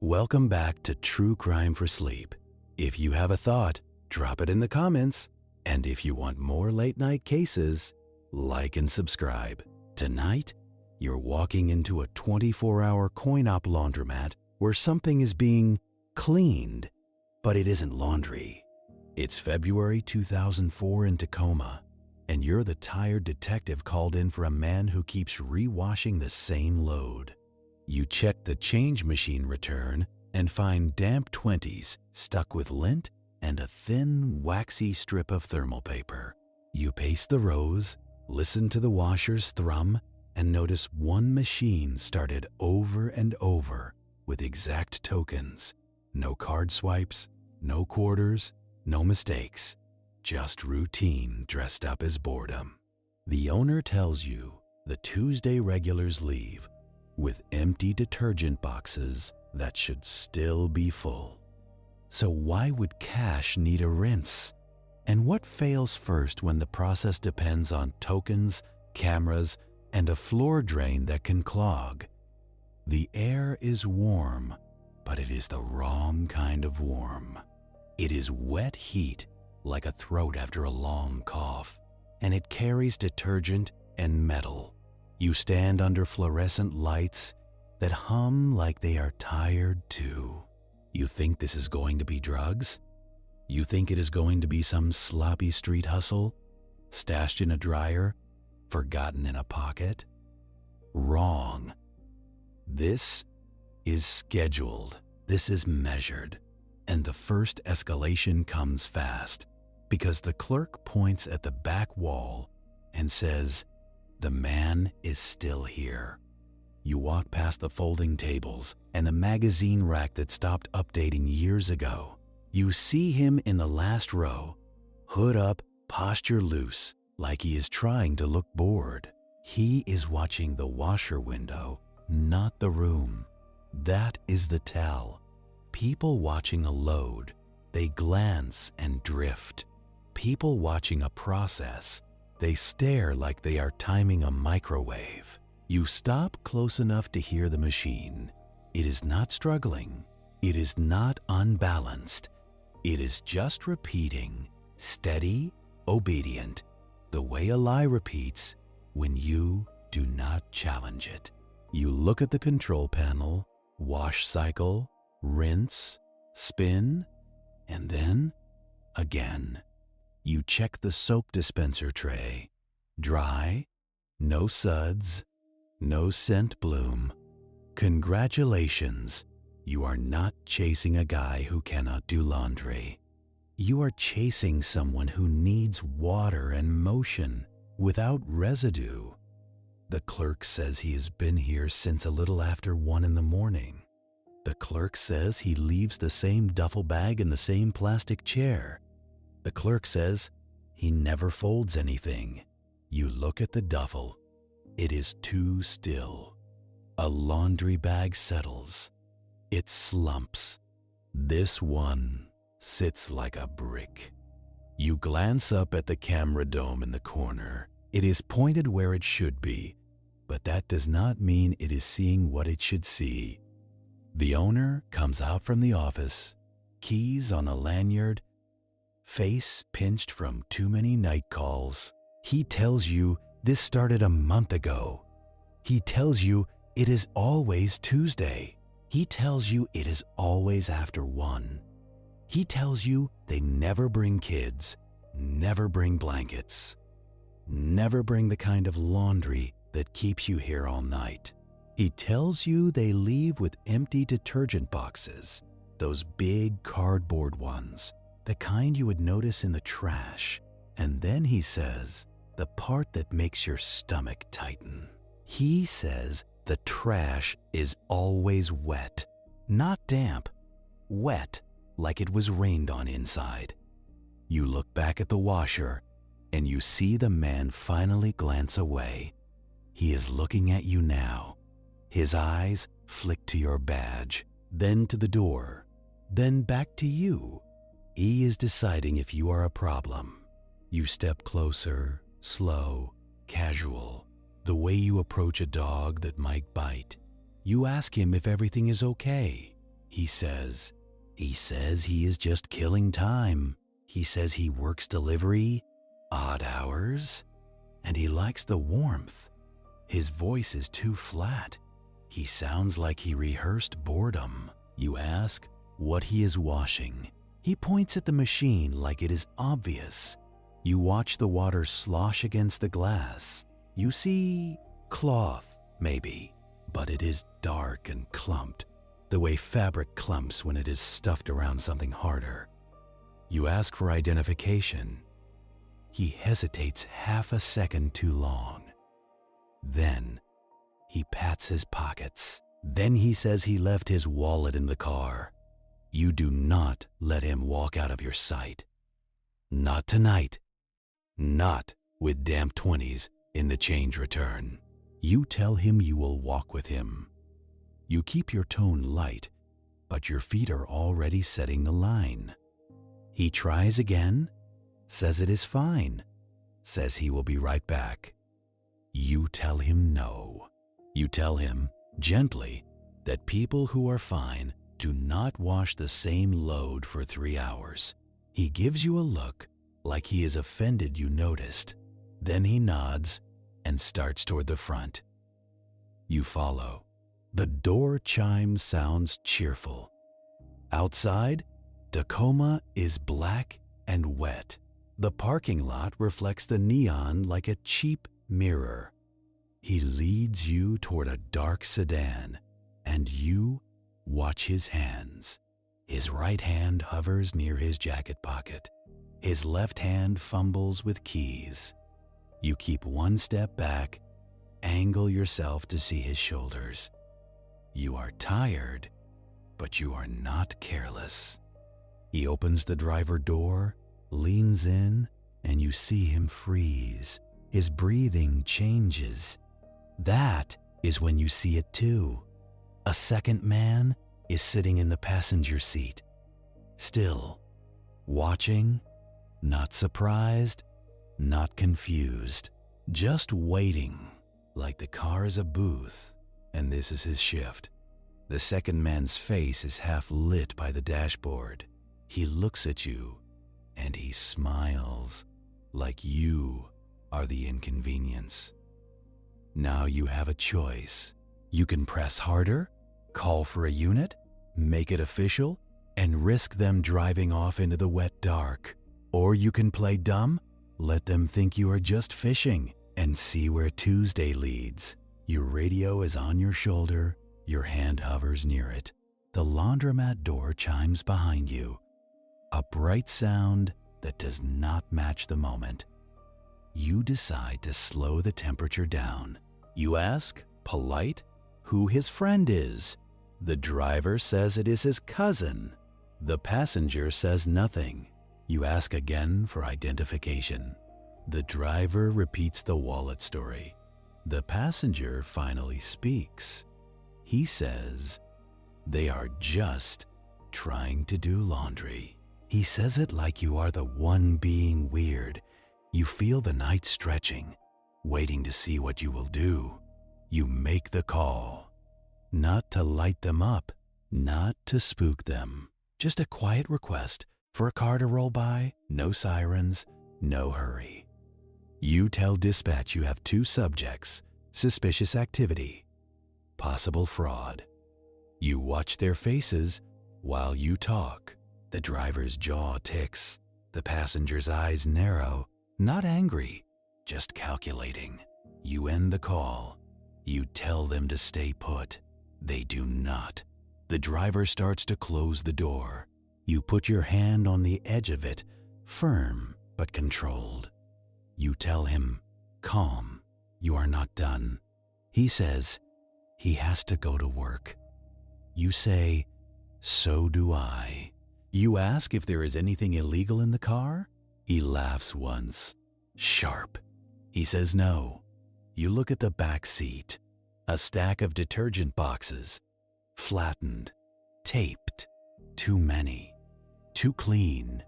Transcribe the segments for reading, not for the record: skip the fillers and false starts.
Welcome back to True Crime for Sleep. If you have a thought, drop it in the comments. And if you want more late night cases, like and subscribe. Tonight, you're walking into a 24-hour coin-op laundromat where something is being cleaned, but it isn't laundry. It's February 2004 in Tacoma, and you're the tired detective called in for a man who keeps rewashing the same load. You check the change machine return and find damp 20s stuck with lint and a thin, waxy strip of thermal paper. You pace the rows, listen to the washers thrum, and notice one machine started over and over with exact tokens. No card swipes, no quarters, no mistakes, just routine dressed up as boredom. The owner tells you the Tuesday regulars leave with empty detergent boxes that should still be full. So why would cash need a rinse? And what fails first when the process depends on tokens, cameras, and a floor drain that can clog? The air is warm, but it is the wrong kind of warm. It is wet heat, like a throat after a long cough, and it carries detergent and metal. You stand under fluorescent lights that hum like they are tired too. You think this is going to be drugs? You think it is going to be some sloppy street hustle, stashed in a dryer, forgotten in a pocket? Wrong. This is scheduled. This is measured. And the first escalation comes fast because the clerk points at the back wall and says, "The man is still here." You walk past the folding tables and the magazine rack that stopped updating years ago. You see him in the last row, hood up, posture loose, like he is trying to look bored. He is watching the washer window, not the room. That is the tell. People watching a load, they glance and drift. People watching a process, they stare like they are timing a microwave. You stop close enough to hear the machine. It is not struggling. It is not unbalanced. It is just repeating, steady, obedient, the way a lie repeats when you do not challenge it. You look at the control panel, wash cycle, rinse, spin, and then again. You check the soap dispenser tray. Dry, no suds, no scent bloom. Congratulations, you are not chasing a guy who cannot do laundry. You are chasing someone who needs water and motion without residue. The clerk says he has been here since a little after 1 in the morning. The clerk says he leaves the same duffel bag in the same plastic chair. The clerk says he never folds anything. You look at the duffel. It is too still. A laundry bag settles. It slumps. This one sits like a brick. You glance up at the camera dome in the corner. It is pointed where it should be, but that does not mean it is seeing what it should see. The owner comes out from the office, keys on a lanyard, face pinched from too many night calls. He tells you this started a month ago. He tells you it is always Tuesday. He tells you it is always after 1. He tells you they never bring kids, never bring blankets, never bring the kind of laundry that keeps you here all night. He tells you they leave with empty detergent boxes, those big cardboard ones, the kind you would notice in the trash. And then he says the part that makes your stomach tighten. He says the trash is always wet, not damp, wet like it was rained on inside. You look back at the washer and you see the man finally glance away. He is looking at you now. His eyes flick to your badge, then to the door, then back to you. He is deciding if you are a problem. You step closer, slow, casual, the way you approach a dog that might bite. You ask him if everything is okay. He says he is just killing time. He says he works delivery, odd hours, and he likes the warmth. His voice is too flat. He sounds like he rehearsed boredom. You ask what he is washing. He points at the machine like it is obvious. You watch the water slosh against the glass. You see cloth, maybe, but it is dark and clumped, the way fabric clumps when it is stuffed around something harder. You ask for identification. He hesitates half a second too long. Then he pats his pockets. Then he says he left his wallet in the car. You do not let him walk out of your sight. Not tonight. Not with damp 20s in the change return. You tell him you will walk with him. You keep your tone light, but your feet are already setting the line. He tries again, says it is fine, says he will be right back. You tell him no. You tell him, gently, that people who are fine do not wash the same load for 3 hours. He gives you a look like he is offended you noticed. Then he nods and starts toward the front. You follow. The door chime sounds cheerful. Outside, Tacoma is black and wet. The parking lot reflects the neon like a cheap mirror. He leads you toward a dark sedan, and you watch his hands. His right hand hovers near his jacket pocket. His left hand fumbles with keys. You keep one step back, angle yourself to see his shoulders. You are tired, but you are not careless. He opens the driver door, leans in, and you see him freeze. His breathing changes. That is when you see it too. A second man is sitting in the passenger seat, still, watching, not surprised, not confused, just waiting, like the car is a booth, and this is his shift. The second man's face is half lit by the dashboard. He looks at you, and he smiles, like you are the inconvenience. Now you have a choice. You can press harder, call for a unit, make it official, and risk them driving off into the wet dark. Or you can play dumb, let them think you are just fishing, and see where Tuesday leads. Your radio is on your shoulder, your hand hovers near it. The laundromat door chimes behind you, a bright sound that does not match the moment. You decide to slow the temperature down. You ask, polite, who his friend is. The driver says it is his cousin. The passenger says nothing. You ask again for identification. The driver repeats the wallet story. The passenger finally speaks. He says, they are just trying to do laundry. He says it like you are the one being weird. You feel the night stretching, waiting to see what you will do. You make the call. Not to light them up, not to spook them. Just a quiet request for a car to roll by, no sirens, no hurry. You tell dispatch you have 2 subjects, suspicious activity, possible fraud. You watch their faces while you talk. The driver's jaw ticks. The passenger's eyes narrow, not angry, just calculating. You end the call. You tell them to stay put. They do not. The driver starts to close the door. You put your hand on the edge of it, firm but controlled. You tell him, calm, you are not done. He says he has to go to work. You say, so do I. You ask if there is anything illegal in the car. He laughs once, sharp. He says no. You look at the back seat. A stack of detergent boxes, flattened, taped, too many, too clean.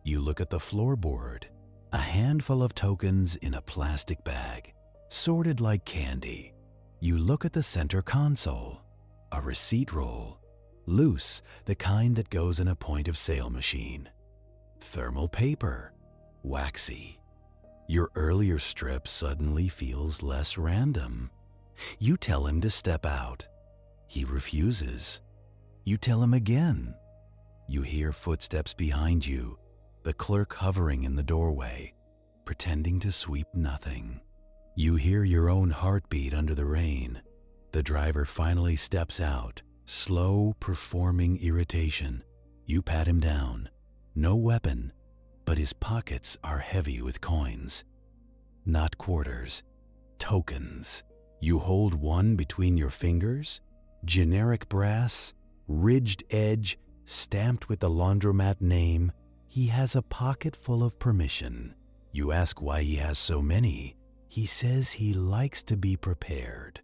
You look at the floorboard, a handful of tokens in a plastic bag, sorted like candy. You look at the center console, a receipt roll, Loose, the kind that goes in a point-of-sale machine. Thermal paper, waxy. Your earlier strip suddenly feels less random. You tell him to step out. He refuses. You tell him again. You hear footsteps behind you, the clerk hovering in the doorway, pretending to sweep nothing. You hear your own heartbeat under the rain. The driver finally steps out, slow, performing irritation. You pat him down. No weapon, but his pockets are heavy with coins. Not quarters, tokens. You hold one between your fingers. Generic brass, ridged edge, stamped with the laundromat name. He has a pocket full of permission. You ask why he has so many. He says he likes to be prepared.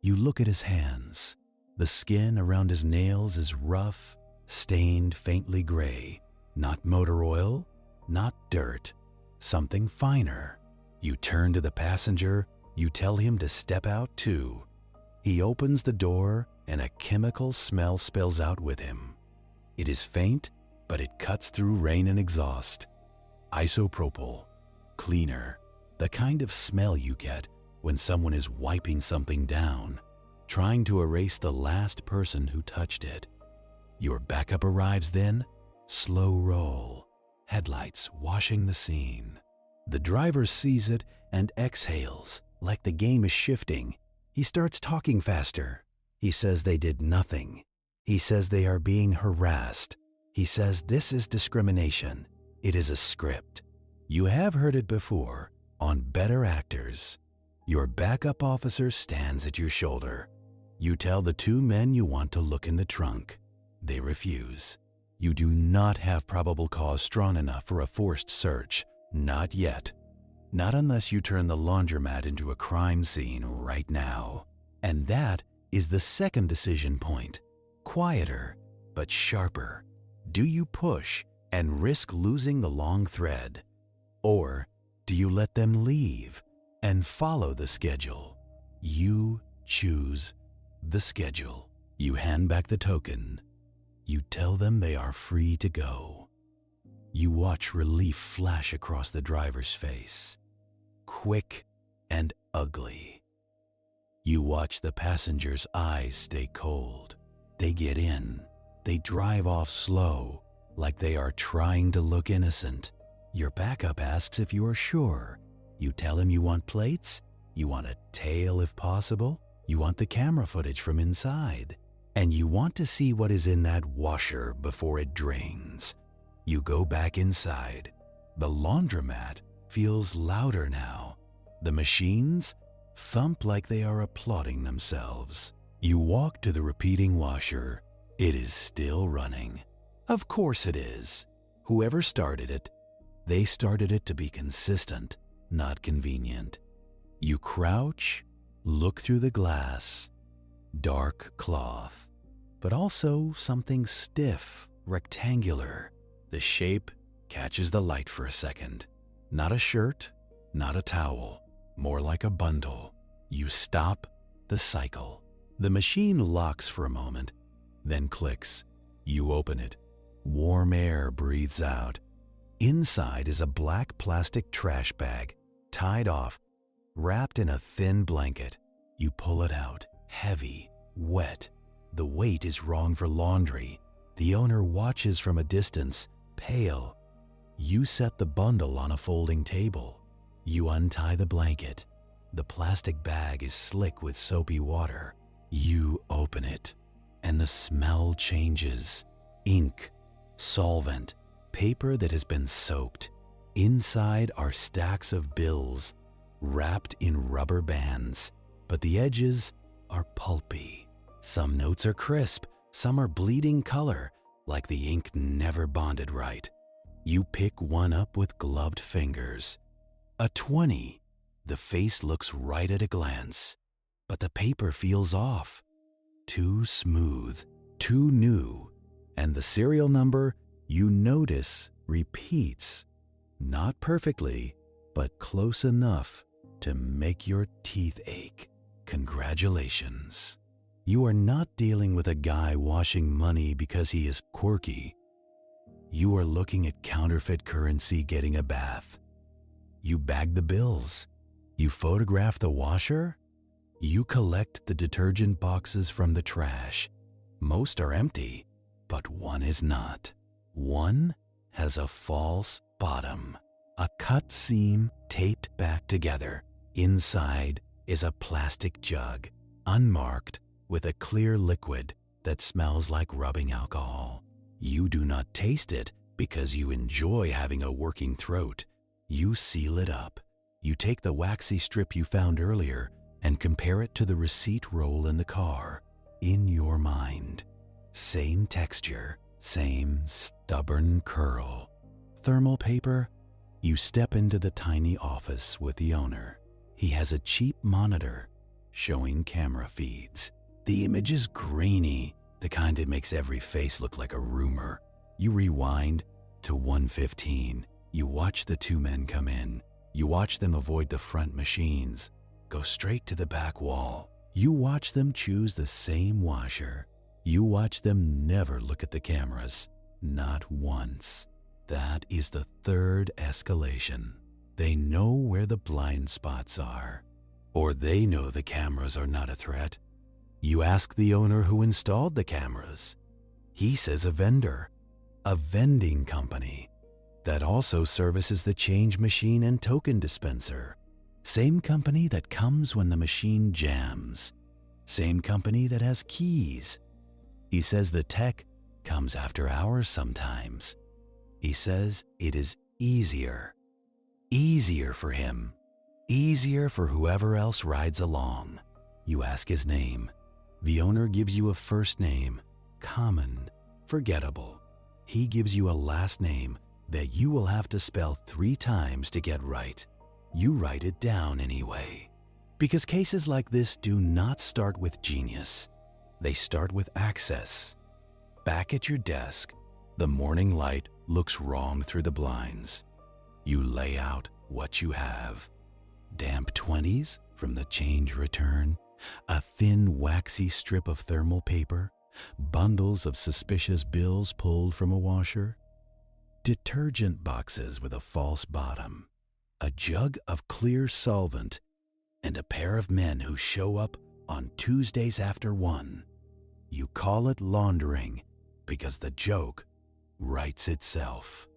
You look at his hands. The skin around his nails is rough, stained faintly gray. Not motor oil, not dirt, something finer. You turn to the passenger. You tell him to step out too. He opens the door and a chemical smell spills out with him. It is faint, but it cuts through rain and exhaust. Isopropyl, cleaner, the kind of smell you get when someone is wiping something down, trying to erase the last person who touched it. Your backup arrives then, slow roll, headlights washing the scene. The driver sees it and exhales like the game is shifting. He starts talking faster. He says they did nothing. He says they are being harassed. He says this is discrimination. It is a script. You have heard it before on Better Actors. Your backup officer stands at your shoulder. You tell the two men you want to look in the trunk. They refuse. You do not have probable cause strong enough for a forced search. Not yet. Not unless you turn the laundromat into a crime scene right now. And that is the second decision point. Quieter, but sharper. Do you push and risk losing the long thread? Or do you let them leave and follow the schedule? You choose the schedule. You hand back the token. You tell them they are free to go. You watch relief flash across the driver's face. Quick and ugly. You watch the passenger's eyes stay cold. They get in. They drive off slow, like they are trying to look innocent. Your backup asks if you are sure. You tell him you want plates, you want a tail if possible, you want the camera footage from inside, and you want to see what is in that washer before it drains. You go back inside. The laundromat feels louder now. The machines thump like they are applauding themselves. You walk to the repeating washer. It is still running. Of course it is. Whoever started it, they started it to be consistent, not convenient. You crouch, look through the glass. Dark cloth, but also something stiff, rectangular. The shape catches the light for a second. Not a shirt, not a towel, more like a bundle. You stop the cycle. The machine locks for a moment, then clicks. You open it. Warm air breathes out. Inside is a black plastic trash bag, tied off, wrapped in a thin blanket. You pull it out, heavy, wet. The weight is wrong for laundry. The owner watches from a distance, pale. You set the bundle on a folding table. You untie the blanket. The plastic bag is slick with soapy water. You open it, and the smell changes. Ink, solvent, paper that has been soaked. Inside are stacks of bills, wrapped in rubber bands, but the edges are pulpy. Some notes are crisp, some are bleeding color, like the ink never bonded right. You pick one up with gloved fingers. A 20. The face looks right at a glance, but the paper feels off. Too smooth, too new, and the serial number, you notice, repeats. Not perfectly, but close enough to make your teeth ache. Congratulations. You are not dealing with a guy washing money because he is quirky. You are looking at counterfeit currency getting a bath. You bag the bills. You photograph the washer. You collect the detergent boxes from the trash. Most are empty, but one is not. One has a false bottom, a cut seam taped back together. Inside is a plastic jug, unmarked, with a clear liquid that smells like rubbing alcohol. You do not taste it because you enjoy having a working throat. You seal it up. You take the waxy strip you found earlier and compare it to the receipt roll in the car. In your mind, same texture, same stubborn curl. Thermal paper. You step into the tiny office with the owner. He has a cheap monitor showing camera feeds. The image is grainy, the kind that makes every face look like a rumor. You rewind to 1:15. You watch the two men come in. You watch them avoid the front machines, go straight to the back wall. You watch them choose the same washer. You watch them never look at the cameras, not once. That is the third escalation. They know where the blind spots are, or they know the cameras are not a threat. You ask the owner who installed the cameras. He says a vendor, a vending company that also services the change machine and token dispenser. Same company that comes when the machine jams. Same company that has keys. He says the tech comes after hours sometimes. He says it is easier. Easier for him. Easier for whoever else rides along. You ask his name. The owner gives you a first name, common, forgettable. He gives you a last name that you will have to spell 3 times to get right. You write it down anyway. Because cases like this do not start with genius. They start with access. Back at your desk, the morning light looks wrong through the blinds. You lay out what you have. Damp 20s from the change return, a thin waxy strip of thermal paper, bundles of suspicious bills pulled from a washer, detergent boxes with a false bottom, a jug of clear solvent, and a pair of men who show up on Tuesdays after 1. You call it laundering because the joke writes itself.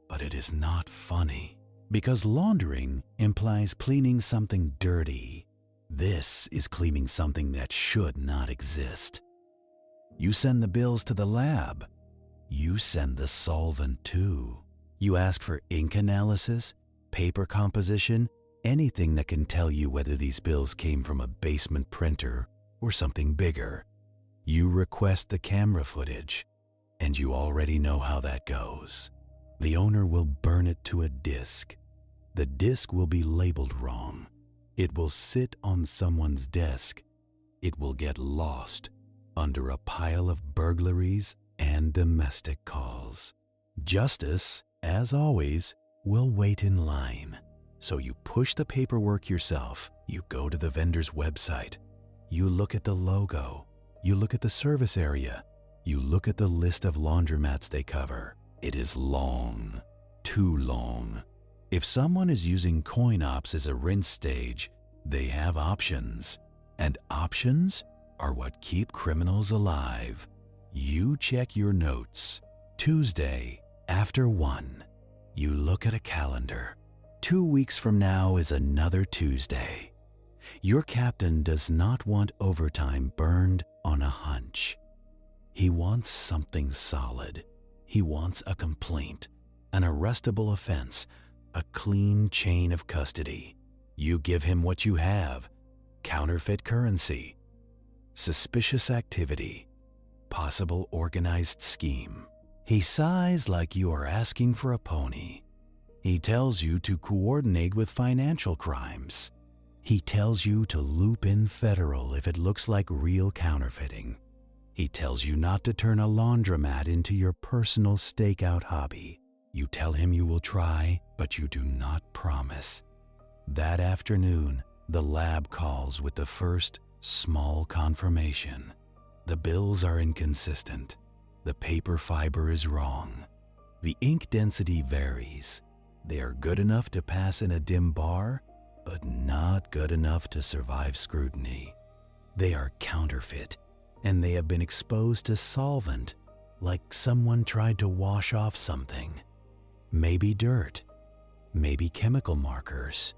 But it is not funny because laundering implies cleaning something dirty. This is cleaning something that should not exist. You send the bills to the lab. You send the solvent too. You ask for ink analysis, paper composition, anything that can tell you whether these bills came from a basement printer or something bigger. You request the camera footage, and you already know how that goes. The owner will burn it to a disk. The disk will be labeled wrong. It will sit on someone's desk. It will get lost under a pile of burglaries and domestic calls. Justice, as always, will wait in line. So you push the paperwork yourself. You go to the vendor's website. You look at the logo. You look at the service area. You look at the list of laundromats they cover. It is long, too long. If someone is using coin ops as a rinse stage, they have options. And options are what keep criminals alive. You check your notes. Tuesday, after 1. You look at a calendar. 2 weeks from now is another Tuesday. Your captain does not want overtime burned on a hunch. He wants something solid. He wants a complaint, an arrestable offense, a clean chain of custody. You give him what you have: counterfeit currency, suspicious activity, possible organized scheme. He sighs like you are asking for a pony. He tells you to coordinate with financial crimes. He tells you to loop in federal if it looks like real counterfeiting. He tells you not to turn a laundromat into your personal stakeout hobby. You tell him you will try, but you do not promise. That afternoon, the lab calls with the first Small confirmation. The bills are inconsistent. The paper fiber is wrong. The ink density varies. They are good enough to pass in a dim bar, but not good enough to survive scrutiny. They are counterfeit, and they have been exposed to solvent, like someone tried to wash off something. Maybe dirt, maybe chemical markers,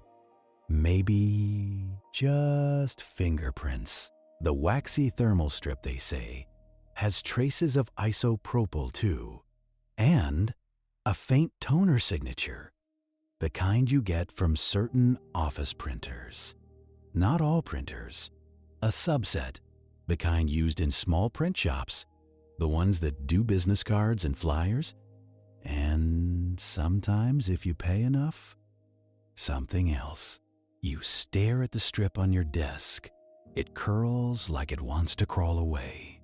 maybe just fingerprints. The waxy thermal strip, they say, has traces of isopropyl too, and a faint toner signature, the kind you get from certain office printers. Not all printers, a subset, the kind used in small print shops, the ones that do business cards and flyers, and sometimes, if you pay enough, something else. You stare at the strip on your desk. It curls like it wants to crawl away.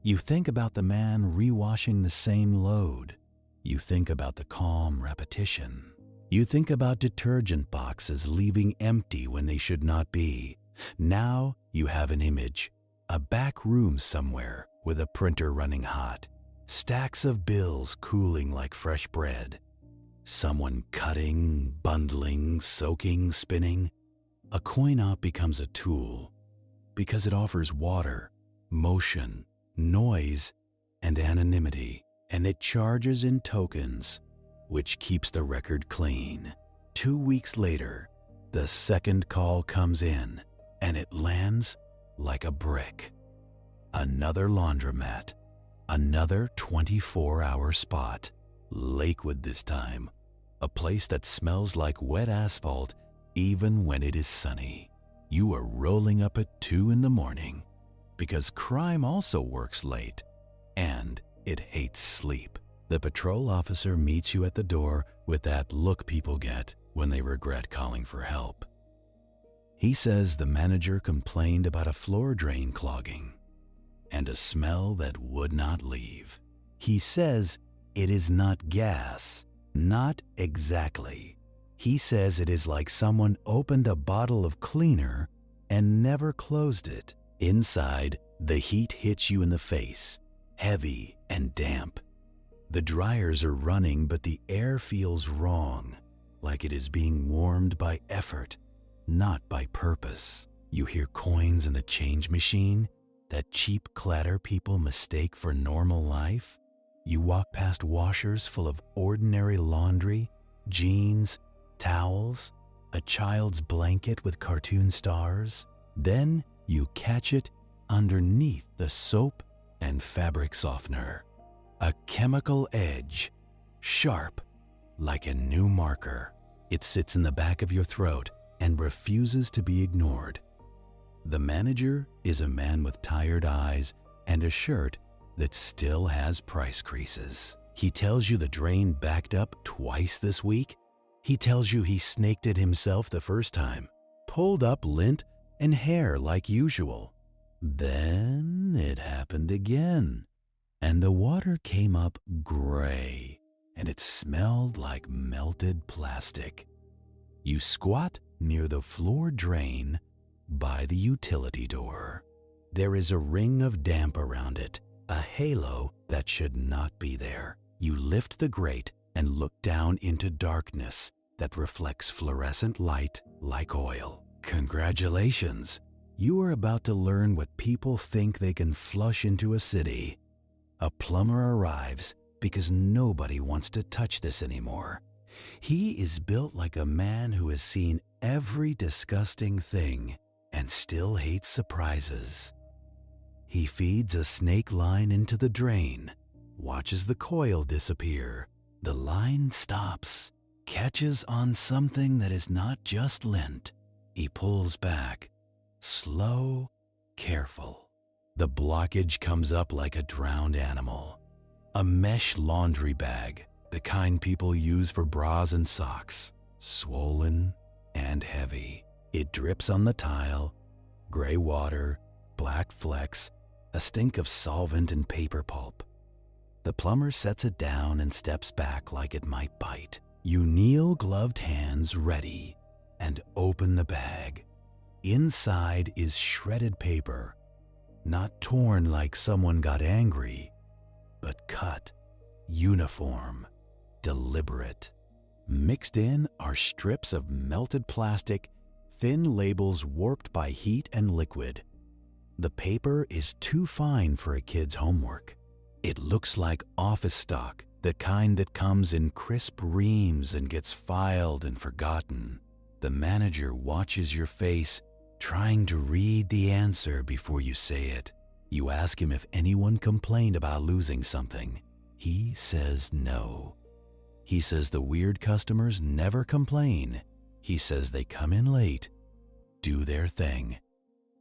You think about the man rewashing the same load. You think about the calm repetition. You think about detergent boxes leaving empty when they should not be. Now you have an image, a back room somewhere with a printer running hot, stacks of bills cooling like fresh bread, someone cutting, bundling, soaking, spinning. A coin-op becomes a tool because it offers water, motion, noise, and anonymity, and it charges in tokens, which keeps the record clean. 2 weeks later, the second call comes in, and it lands like a brick. Another laundromat, another 24-hour spot. Lakewood this time, a place that smells like wet asphalt even when it is sunny. You are rolling up at 2 in the morning because crime also works late, and it hates sleep. The patrol officer meets you at the door with that look people get when they regret calling for help. He says the manager complained about a floor drain clogging and a smell that would not leave. He says it is not gas. Not exactly. He says it is like someone opened a bottle of cleaner and never closed it. Inside, the heat hits you in the face, heavy and damp. The dryers are running, but the air feels wrong, like it is being warmed by effort, not by purpose. You hear coins in the change machine, that cheap clatter people mistake for normal life. You walk past washers full of ordinary laundry, jeans, towels, a child's blanket with cartoon stars. Then you catch it underneath the soap and fabric softener. A chemical edge, sharp, like a new marker. It sits in the back of your throat and refuses to be ignored. The manager is a man with tired eyes and a shirt that still has price creases. He tells you the drain backed up twice this week. He tells you he snaked it himself the first time, pulled up lint and hair like usual. Then it happened again, and the water came up gray, and it smelled like melted plastic. You squat near the floor drain by the utility door. There is a ring of damp around it, a halo that should not be there. You lift the grate and look down into darkness that reflects fluorescent light like oil. Congratulations! You are about to learn what people think they can flush into a city. A plumber arrives because nobody wants to touch this anymore. He is built like a man who has seen every disgusting thing and still hates surprises. He feeds a snake line into the drain, watches the coil disappear. The line stops, catches on something that is not just lint. He pulls back, slow, careful. The blockage comes up like a drowned animal. A mesh laundry bag, the kind people use for bras and socks, swollen and heavy. It drips on the tile, gray water, black flecks, a stink of solvent and paper pulp. The plumber sets it down and steps back like it might bite. You kneel, gloved hands ready, and open the bag. Inside is shredded paper, not torn like someone got angry, but cut, uniform, deliberate. Mixed in are strips of melted plastic, thin labels warped by heat and liquid. The paper is too fine for a kid's homework. It looks like office stock, the kind that comes in crisp reams and gets filed and forgotten. The manager watches your face, trying to read the answer before you say it. You ask him if anyone complained about losing something. He says no. He says the weird customers never complain. He says they come in late, do their thing,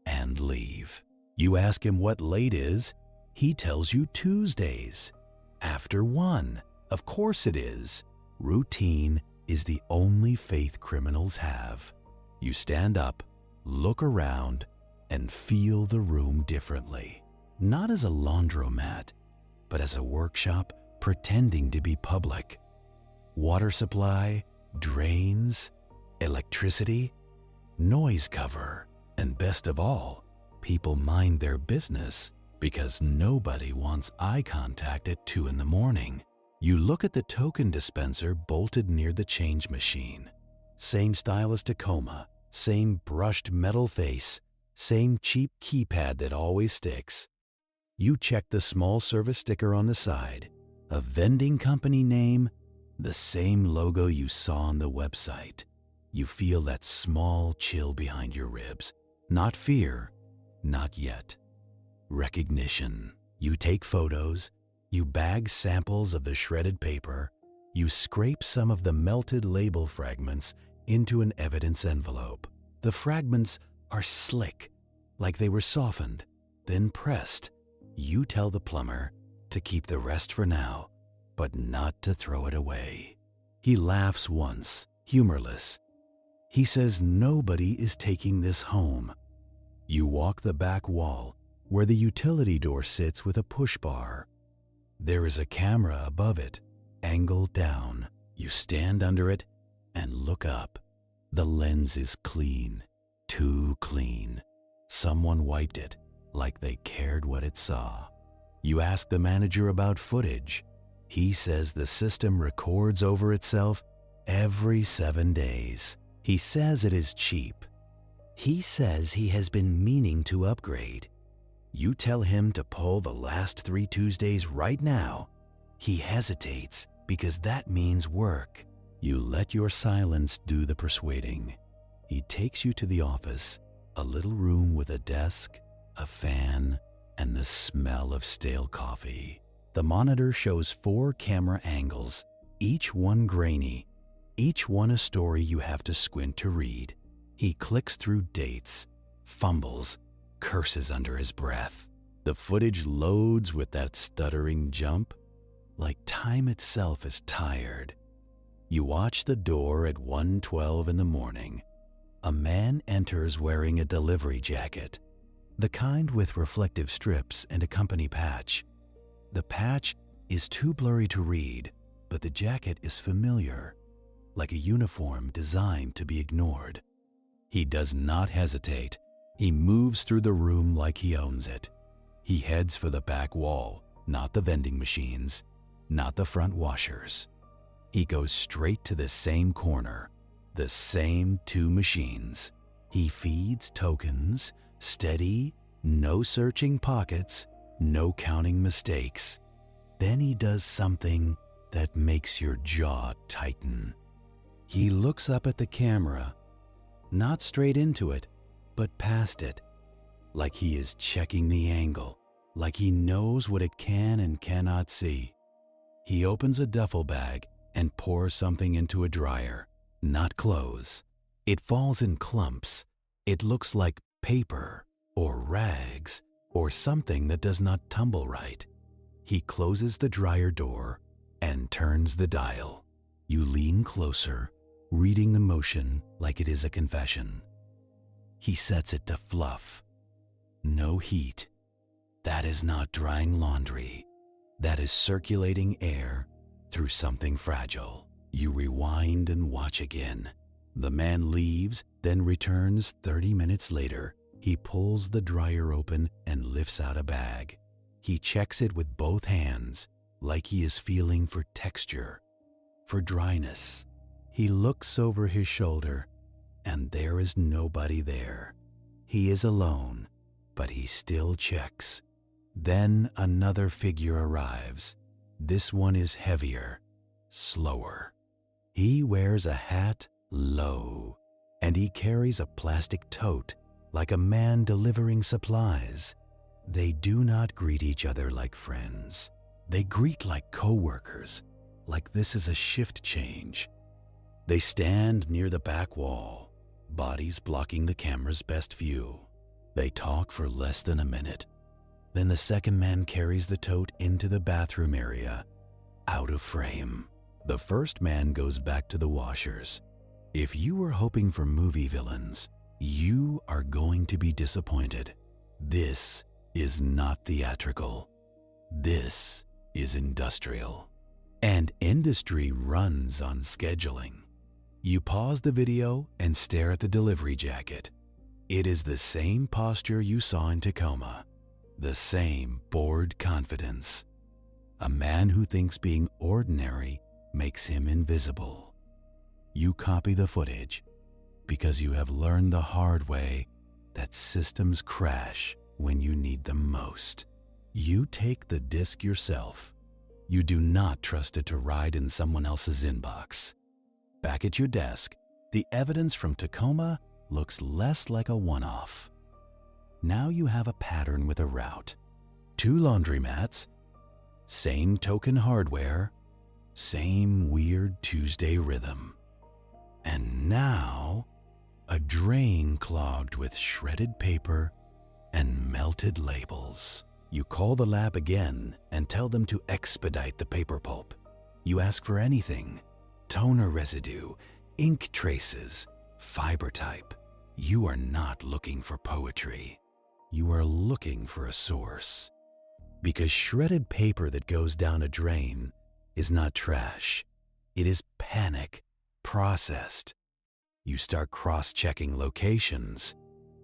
and leave. You ask him what late is. He tells you Tuesdays. After 1. Of course it is. Routine is the only faith criminals have. You stand up, look around, and feel the room differently. Not as a laundromat, but as a workshop pretending to be public. Water supply, drains, electricity, noise cover, and best of all, people mind their business because nobody wants eye contact at 2 in the morning. You look at the token dispenser bolted near the change machine. Same style as Tacoma, same brushed metal face, same cheap keypad that always sticks. You check the small service sticker on the side, a vending company name, the same logo you saw on the website. You feel that small chill behind your ribs. Not fear, not yet. Recognition. You take photos, you bag samples of the shredded paper, you scrape some of the melted label fragments into an evidence envelope. The fragments are slick, like they were softened, then pressed. You tell the plumber to keep the rest for now, but not to throw it away. He laughs once, humorless. He says nobody is taking this home. You walk the back wall where the utility door sits with a push bar. There is a camera above it, angled down. You stand under it and look up. The lens is clean, too clean. Someone wiped it like they cared what it saw. You ask the manager about footage. He says the system records over itself every 7 days. He says it is cheap. He says he has been meaning to upgrade. You tell him to pull the last 3 Tuesdays right now. He hesitates because that means work. You let your silence do the persuading. He takes you to the office, a little room with a desk, a fan, and the smell of stale coffee. The monitor shows 4 camera angles, each one grainy, each one a story you have to squint to read. He clicks through dates, fumbles, curses under his breath. The footage loads with that stuttering jump, like time itself is tired. You watch the door at 1:12 in the morning. A man enters wearing a delivery jacket, the kind with reflective strips and a company patch. The patch is too blurry to read, but the jacket is familiar, like a uniform designed to be ignored. He does not hesitate. He moves through the room like he owns it. He heads for the back wall, not the vending machines, not the front washers. He goes straight to the same corner, the same 2 machines. He feeds tokens, steady, no searching pockets, no counting mistakes. Then he does something that makes your jaw tighten. He looks up at the camera, not straight into it, but past it, like he is checking the angle, like he knows what it can and cannot see. He opens a duffel bag and pours something into a dryer, not clothes. It falls in clumps. It looks like paper or rags or something that does not tumble right. He closes the dryer door and turns the dial. You lean closer, reading the motion like it is a confession. He sets it to fluff. No heat. That is not drying laundry. That is circulating air through something fragile. You rewind and watch again. The man leaves, then returns 30 minutes later. He pulls the dryer open and lifts out a bag. He checks it with both hands, like he is feeling for texture, for dryness. He looks over his shoulder, and there is nobody there. He is alone, but he still checks. Then another figure arrives. This one is heavier, slower. He wears a hat low, and he carries a plastic tote like a man delivering supplies. They do not greet each other like friends. They greet like co-workers, like this is a shift change. They stand near the back wall, bodies blocking the camera's best view. They talk for less than a minute. Then the second man carries the tote into the bathroom area, out of frame. The first man goes back to the washers. If you were hoping for movie villains, you are going to be disappointed. This is not theatrical. This is industrial. And industry runs on scheduling. You pause the video and stare at the delivery jacket. It is the same posture you saw in Tacoma, the same bored confidence. A man who thinks being ordinary makes him invisible. You copy the footage because you have learned the hard way that systems crash when you need them most. You take the disc yourself. You do not trust it to ride in someone else's inbox. Back at your desk, the evidence from Tacoma looks less like a one-off. Now you have a pattern with a route. 2 laundromats, same token hardware, same weird Tuesday rhythm. And now, a drain clogged with shredded paper and melted labels. You call the lab again and tell them to expedite the paper pulp. You ask for anything: toner residue, ink traces, fiber type. You are not looking for poetry. You are looking for a source. Because shredded paper that goes down a drain is not trash. It is panic, processed. You start cross-checking locations.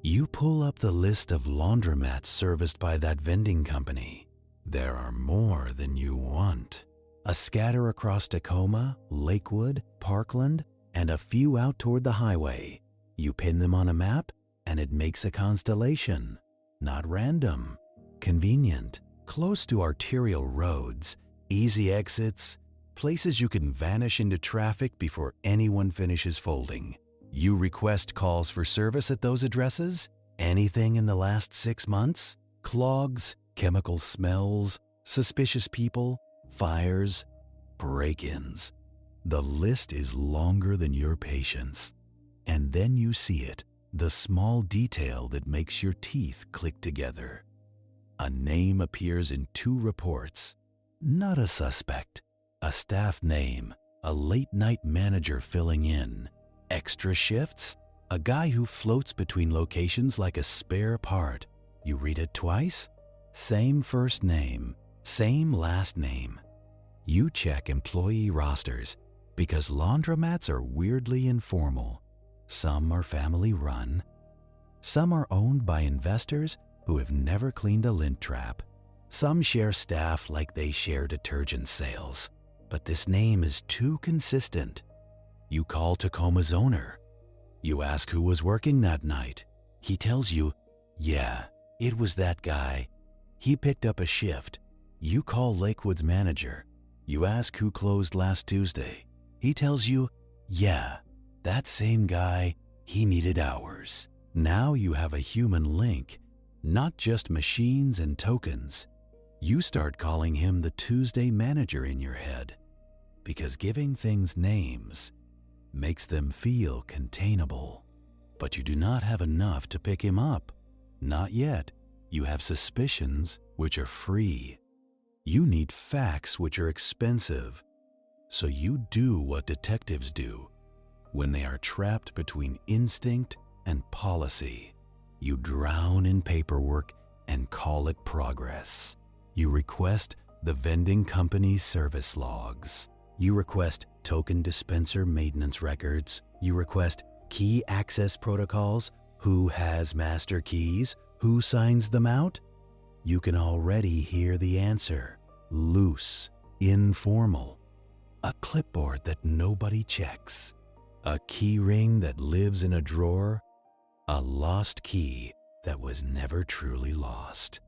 You pull up the list of laundromats serviced by that vending company. There are more than you want. A scatter across Tacoma, Lakewood, Parkland, and a few out toward the highway. You pin them on a map, and it makes a constellation. Not random, convenient, close to arterial roads, easy exits, places you can vanish into traffic before anyone finishes folding. You request calls for service at those addresses? Anything in the last 6 months? Clogs, chemical smells, suspicious people, fires, break-ins. The list is longer than your patience. And then you see it, the small detail that makes your teeth click together. A name appears in 2 reports. Not a suspect, a staff name, a late-night manager filling in. Extra shifts, a guy who floats between locations like a spare part. You read it twice? Same first name, same last name. You check employee rosters because laundromats are weirdly informal. Some are family-run. Some are owned by investors who have never cleaned a lint trap. Some share staff like they share detergent sales. But this name is too consistent. You call Tacoma's owner. You ask who was working that night. He tells you, yeah, it was that guy. He picked up a shift. You call Lakewood's manager. You ask who closed last Tuesday. He tells you, yeah, that same guy, he needed hours. Now you have a human link, not just machines and tokens. You start calling him the Tuesday manager in your head, because giving things names makes them feel containable. But you do not have enough to pick him up. Not yet. You have suspicions, which are free. You need facts, which are expensive. So you do what detectives do when they are trapped between instinct and policy. You drown in paperwork and call it progress. You request the vending company's service logs. You request token dispenser maintenance records. You request key access protocols, who has master keys, who signs them out? You can already hear the answer. Loose, informal. A clipboard that nobody checks. A key ring that lives in a drawer. A lost key that was never truly lost.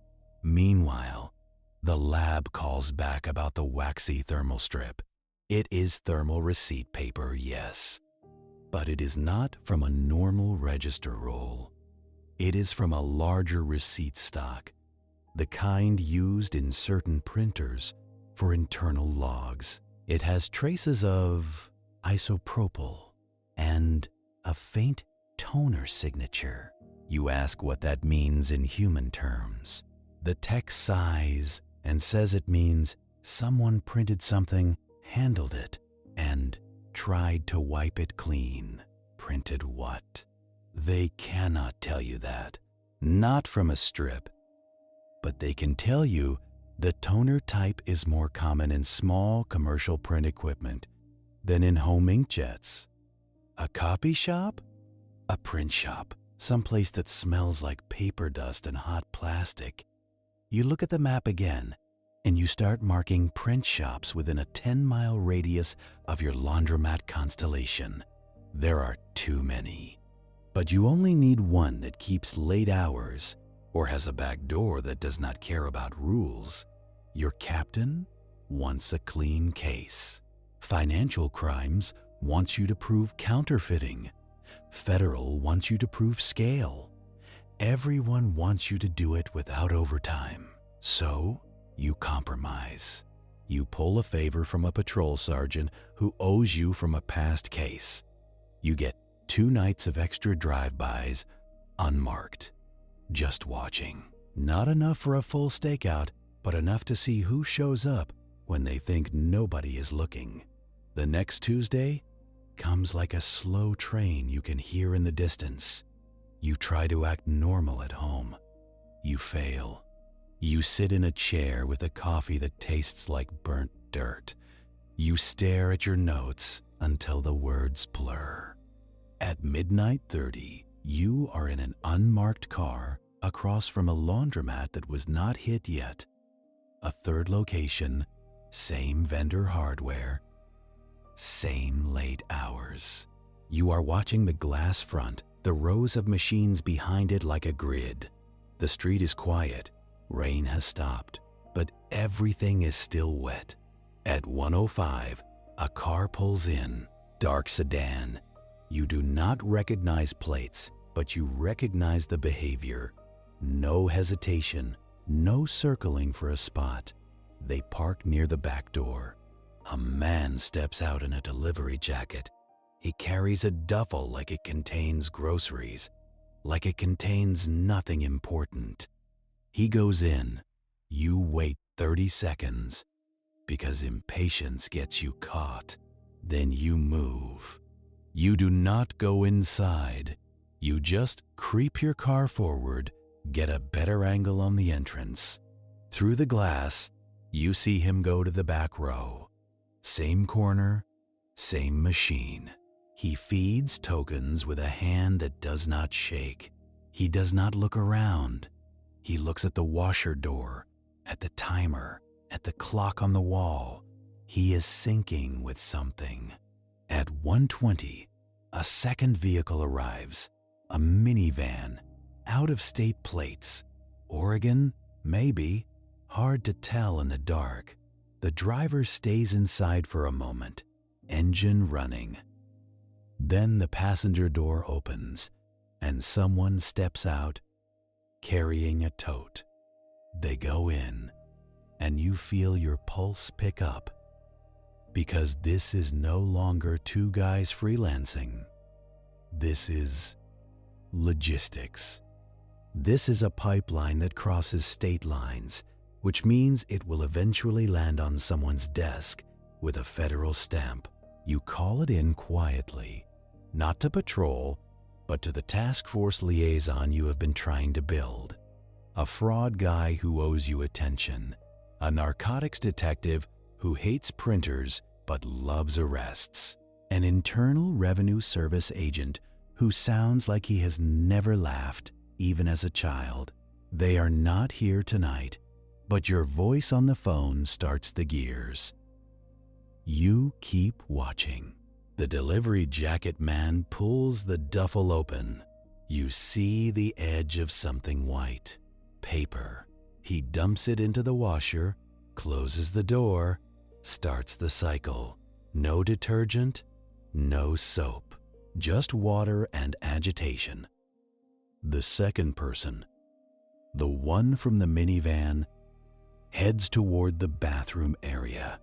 Meanwhile, the lab calls back about the waxy thermal strip. It is thermal receipt paper, yes. But it is not from a normal register roll. It is from a larger receipt stock, the kind used in certain printers for internal logs. It has traces of isopropyl and a faint toner signature. You ask what that means in human terms. The text sighs and says it means someone printed something, handled it, and tried to wipe it clean. Printed what? They cannot tell you that. Not from a strip. But they can tell you the toner type is more common in small commercial print equipment than in home inkjets. A copy shop? A print shop. Someplace that smells like paper dust and hot plastic. You look at the map again, and you start marking print shops within a 10-mile radius of your laundromat constellation. There are too many. But you only need one that keeps late hours or has a back door that does not care about rules. Your captain wants a clean case. Financial crimes wants you to prove counterfeiting. Federal wants you to prove scale. Everyone wants you to do it without overtime. So, you compromise. You pull a favor from a patrol sergeant who owes you from a past case. You get 2 nights of extra drive-bys, unmarked, just watching. Not enough for a full stakeout, but enough to see who shows up when they think nobody is looking. The next Tuesday comes like a slow train you can hear in the distance. You try to act normal at home. You fail. You sit in a chair with a coffee that tastes like burnt dirt. You stare at your notes until the words blur. At midnight 30, you are in an unmarked car across from a laundromat that was not hit yet. A third location, same vendor hardware, same late hours. You are watching the glass front, the rows of machines behind it like a grid. The street is quiet. Rain has stopped, but everything is still wet. At 1:05, a car pulls in, dark sedan. You do not recognize plates, but you recognize the behavior. No hesitation, no circling for a spot. They park near the back door. A man steps out in a delivery jacket. He carries a duffel like it contains groceries, like it contains nothing important. He goes in. You wait 30 seconds because impatience gets you caught. Then you move. You do not go inside. You just creep your car forward, get a better angle on the entrance. Through the glass, you see him go to the back row. Same corner, same machine. He feeds tokens with a hand that does not shake. He does not look around. He looks at the washer door, at the timer, at the clock on the wall. He is syncing with something. At 1:20, a second vehicle arrives, a minivan, out-of-state plates. Oregon? Maybe. Hard to tell in the dark. The driver stays inside for a moment, engine running. Then the passenger door opens, and someone steps out, carrying a tote. They go in, and you feel your pulse pick up, because this is no longer 2 guys freelancing. This is logistics. This is a pipeline that crosses state lines, which means it will eventually land on someone's desk with a federal stamp. You call it in quietly, not to patrol, but to the task force liaison you have been trying to build. A fraud guy who owes you attention. A narcotics detective who hates printers but loves arrests. An Internal Revenue Service agent who sounds like he has never laughed, even as a child. They are not here tonight, but your voice on the phone starts the gears. You keep watching. The delivery jacket man pulls the duffel open. You see the edge of something white. Paper. He dumps it into the washer, closes the door, starts the cycle. No detergent, no soap, just water and agitation. The second person, the one from the minivan, heads toward the bathroom area.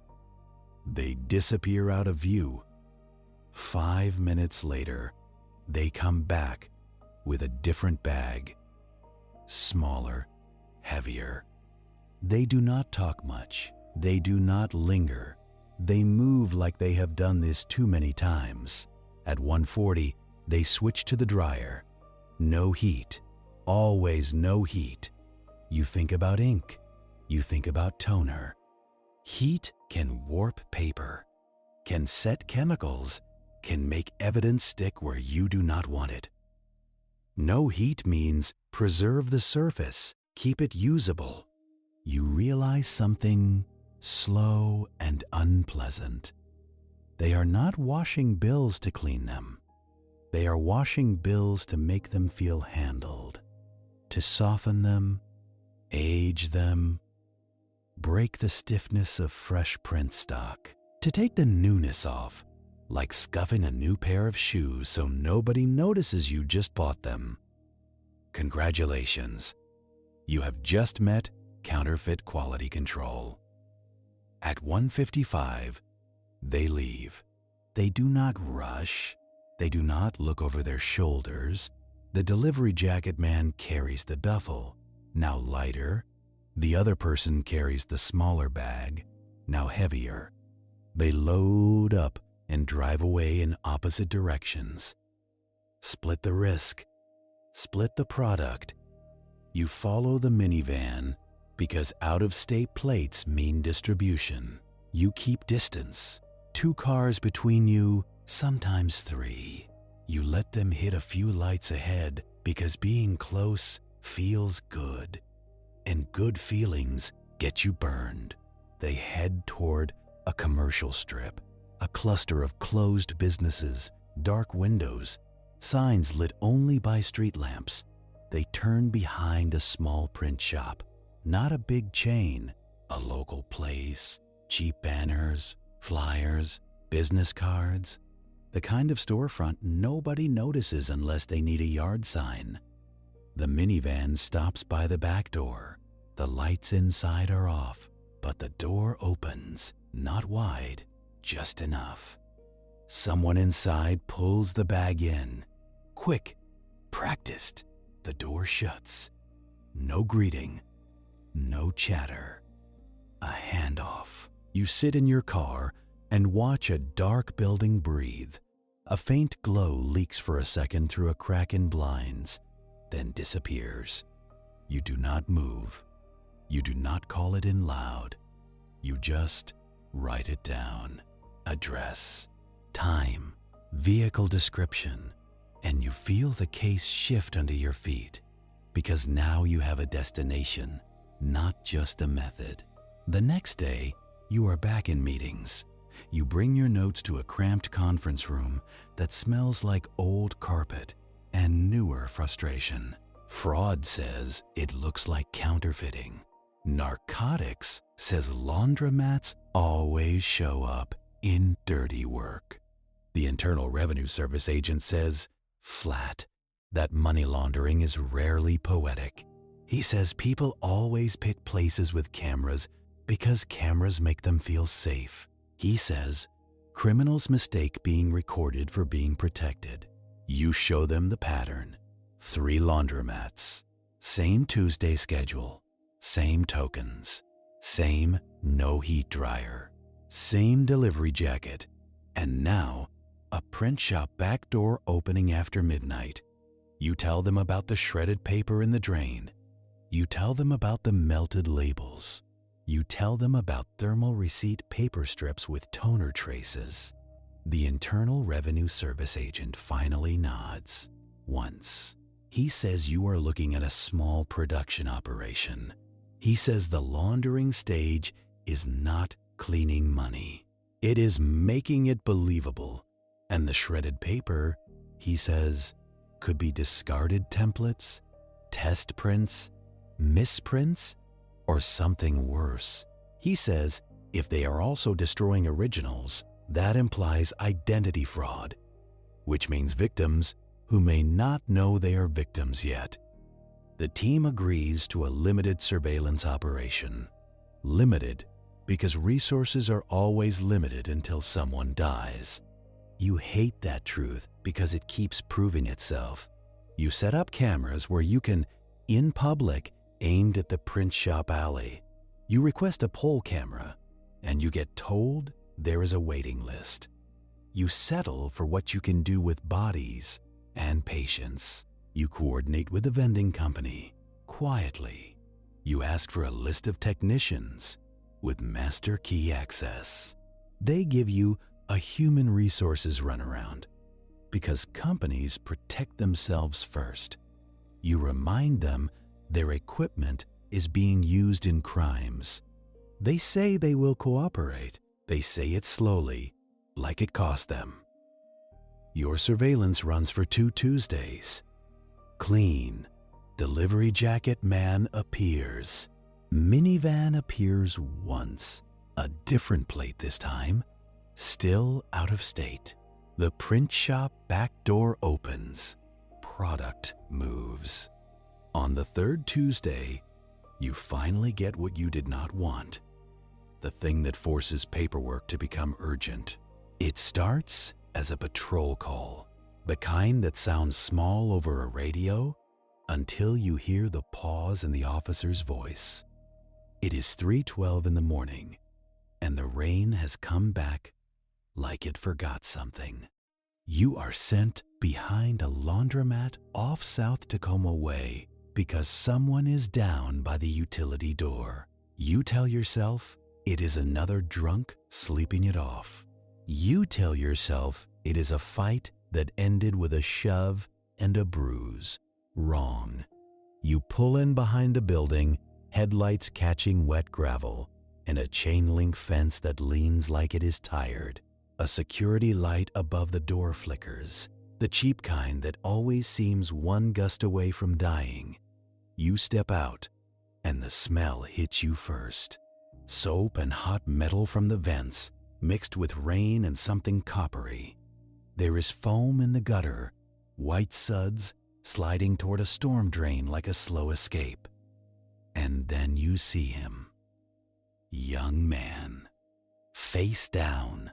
They disappear out of view. 5 minutes later, they come back with a different bag. Smaller, heavier. They do not talk much. They do not linger. They move like they have done this too many times. At 1:40, they switch to the dryer. No heat. Always no heat. You think about ink. You think about toner. Heat can warp paper, can set chemicals, can make evidence stick where you do not want it. No heat means preserve the surface, keep it usable. You realize something slow and unpleasant. They are not washing bills to clean them. They are washing bills to make them feel handled, to soften them, age them, break the stiffness of fresh print stock, to take the newness off, like scuffing a new pair of shoes so nobody notices you just bought them. Congratulations, you have just met counterfeit quality control. At 1:55, they leave. They do not rush. They do not look over their shoulders. The delivery jacket man carries the duffel, now lighter. The other person carries the smaller bag, now heavier. They load up and drive away in opposite directions. Split the risk. Split the product. You follow the minivan because out-of-state plates mean distribution. You keep distance. 2 cars between you, sometimes 3. You let them hit a few lights ahead because being close feels good. And good feelings get you burned. They head toward a commercial strip, a cluster of closed businesses, dark windows, signs lit only by street lamps. They turn behind a small print shop, not a big chain, a local place, cheap banners, flyers, business cards, the kind of storefront nobody notices unless they need a yard sign. The minivan stops by the back door. The lights inside are off, but the door opens, not wide, just enough. Someone inside pulls the bag in. Quick, practiced. The door shuts. No greeting, no chatter. A handoff. You sit in your car and watch a dark building breathe. A faint glow leaks for a second through a crack in blinds, then disappears. You do not move. You do not call it in loud. You just write it down. Address, time, vehicle description, and you feel the case shift under your feet because now you have a destination, not just a method. The next day, you are back in meetings. You bring your notes to a cramped conference room that smells like old carpet and newer frustration. Fraud says it looks like counterfeiting. Narcotics says laundromats always show up in dirty work. The Internal Revenue Service agent says, flat, that money laundering is rarely poetic. He says people always pick places with cameras because cameras make them feel safe. He says criminals mistake being recorded for being protected. You show them the pattern. 3 laundromats, same Tuesday schedule, same tokens, same no heat dryer, same delivery jacket, and now a print shop back door opening after midnight. You tell them about the shredded paper in the drain. You tell them about the melted labels. You tell them about thermal receipt paper strips with toner traces. The Internal Revenue Service agent finally nods. Once. He says you are looking at a small production operation. He says the laundering stage is not cleaning money. It is making it believable. And the shredded paper, he says, could be discarded templates, test prints, misprints, or something worse. He says if they are also destroying originals, that implies identity fraud, which means victims who may not know they are victims yet. The team agrees to a limited surveillance operation. Limited because resources are always limited until someone dies. You hate that truth because it keeps proving itself. You set up cameras where you can, in public, aimed at the print shop alley. You request a poll camera, and you get told there is a waiting list. You settle for what you can do with bodies and patience. You coordinate with the vending company quietly. You ask for a list of technicians with master key access. They give you a human resources runaround because companies protect themselves first. You remind them their equipment is being used in crimes. They say they will cooperate. They say it slowly, like it cost them. Your surveillance runs for 2 Tuesdays. Clean. Delivery jacket man appears. Minivan appears once. A different plate this time. Still out of state. The print shop back door opens. Product moves. On the 3rd Tuesday, you finally get what you did not want. The thing that forces paperwork to become urgent. It starts as a patrol call, the kind that sounds small over a radio until you hear the pause in the officer's voice. It is 3:12 in the morning, and the rain has come back like it forgot something. You are sent behind a laundromat off South Tacoma Way because someone is down by the utility door. You tell yourself it is another drunk sleeping it off. You tell yourself it is a fight that ended with a shove and a bruise. Wrong. You pull in behind the building, headlights catching wet gravel, and a chain link fence that leans like it is tired. A security light above the door flickers, the cheap kind that always seems one gust away from dying. You step out, and the smell hits you first. Soap and hot metal from the vents, mixed with rain and something coppery. There is foam in the gutter, white suds sliding toward a storm drain like a slow escape. And then you see him. Young man, face down,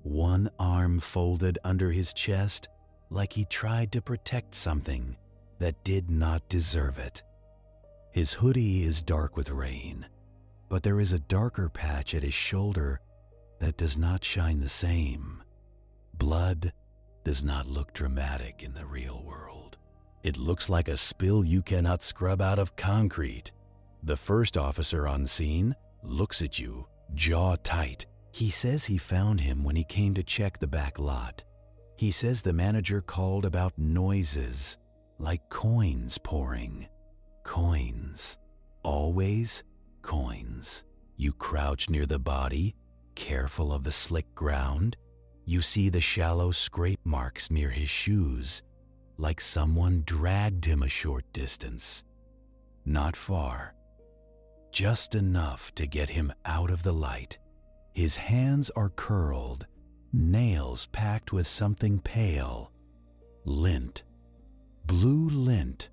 one arm folded under his chest like he tried to protect something that did not deserve it. His hoodie is dark with rain, but there is a darker patch at his shoulder that does not shine the same. Blood does not look dramatic in the real world. It looks like a spill you cannot scrub out of concrete. The first officer on scene looks at you, jaw tight. He says he found him when he came to check the back lot. He says the manager called about noises, like coins pouring. Coins. Always coins. You crouch near the body, careful of the slick ground. You see the shallow scrape marks near his shoes, like someone dragged him a short distance. Not far. Just enough to get him out of the light. His hands are curled, nails packed with something pale. Lint. Blue lint.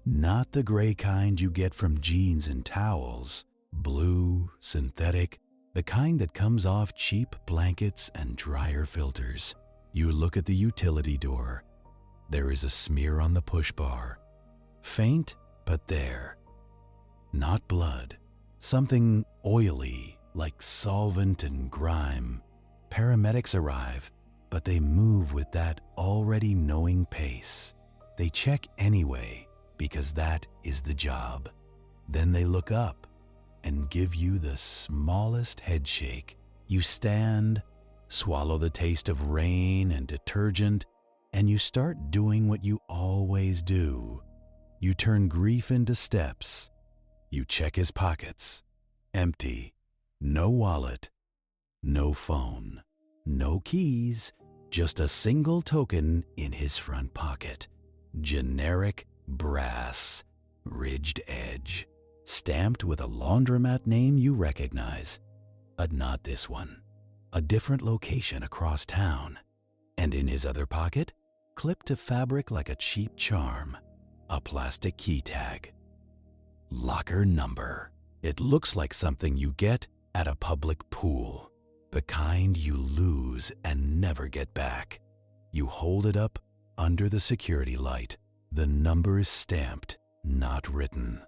Not the gray kind you get from jeans and towels. Blue, synthetic, the kind that comes off cheap blankets and dryer filters. You look at the utility door. There is a smear on the push bar. Faint, but there. Not blood. Something oily, like solvent and grime. Paramedics arrive, but they move with that already knowing pace. They check anyway, because that is the job. Then they look up and give you the smallest head shake. You stand, swallow the taste of rain and detergent, and you start doing what you always do. You turn grief into steps. You check his pockets. Empty. No wallet. No phone. No keys. Just a single token in his front pocket. Generic brass. Ridged edge. Stamped with a laundromat name you recognize. But not this one. A different location across town. And in his other pocket, clipped to fabric like a cheap charm, a plastic key tag. Locker number. It looks like something you get at a public pool, the kind you lose and never get back. You hold it up under the security light. The number is stamped, not written.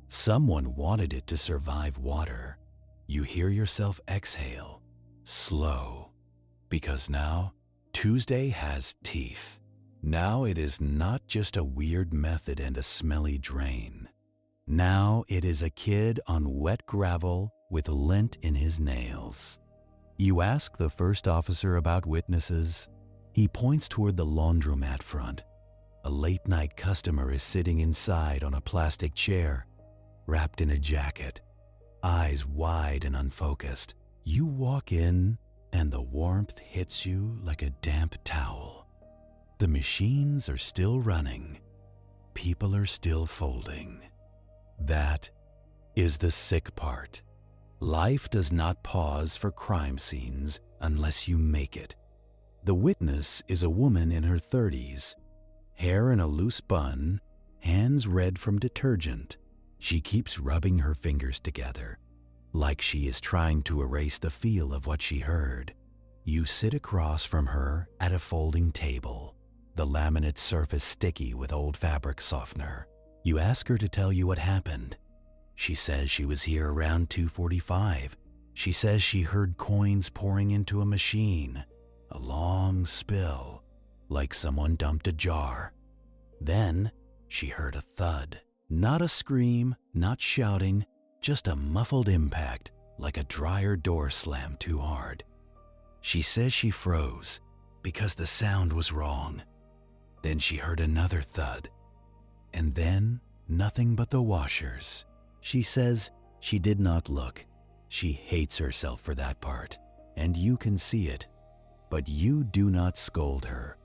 Someone wanted it to survive water. You hear yourself exhale, slow, because now Tuesday has teeth. Now it is not just a weird method and a smelly drain. Now it is a kid on wet gravel with lint in his nails. You ask the first officer about witnesses. He points toward the laundromat front. A late-night customer is sitting inside on a plastic chair, wrapped in a jacket, eyes wide and unfocused. You walk in, and the warmth hits you like a damp towel. The machines are still running. People are still folding. That is the sick part. Life does not pause for crime scenes unless you make it. The witness is a woman in her 30s, hair in a loose bun, hands red from detergent. She keeps rubbing her fingers together, like she is trying to erase the feel of what she heard. You sit across from her at a folding table, the laminate surface sticky with old fabric softener. You ask her to tell you what happened. She says she was here around 2:45. She says she heard coins pouring into a machine, a long spill, like someone dumped a jar. Then she heard a thud. Not a scream, not shouting, just a muffled impact, like a dryer door slammed too hard. She says she froze because the sound was wrong. Then she heard another thud. And then nothing but the washers. She says she did not look. She hates herself for that part, and you can see it. But you do not scold her,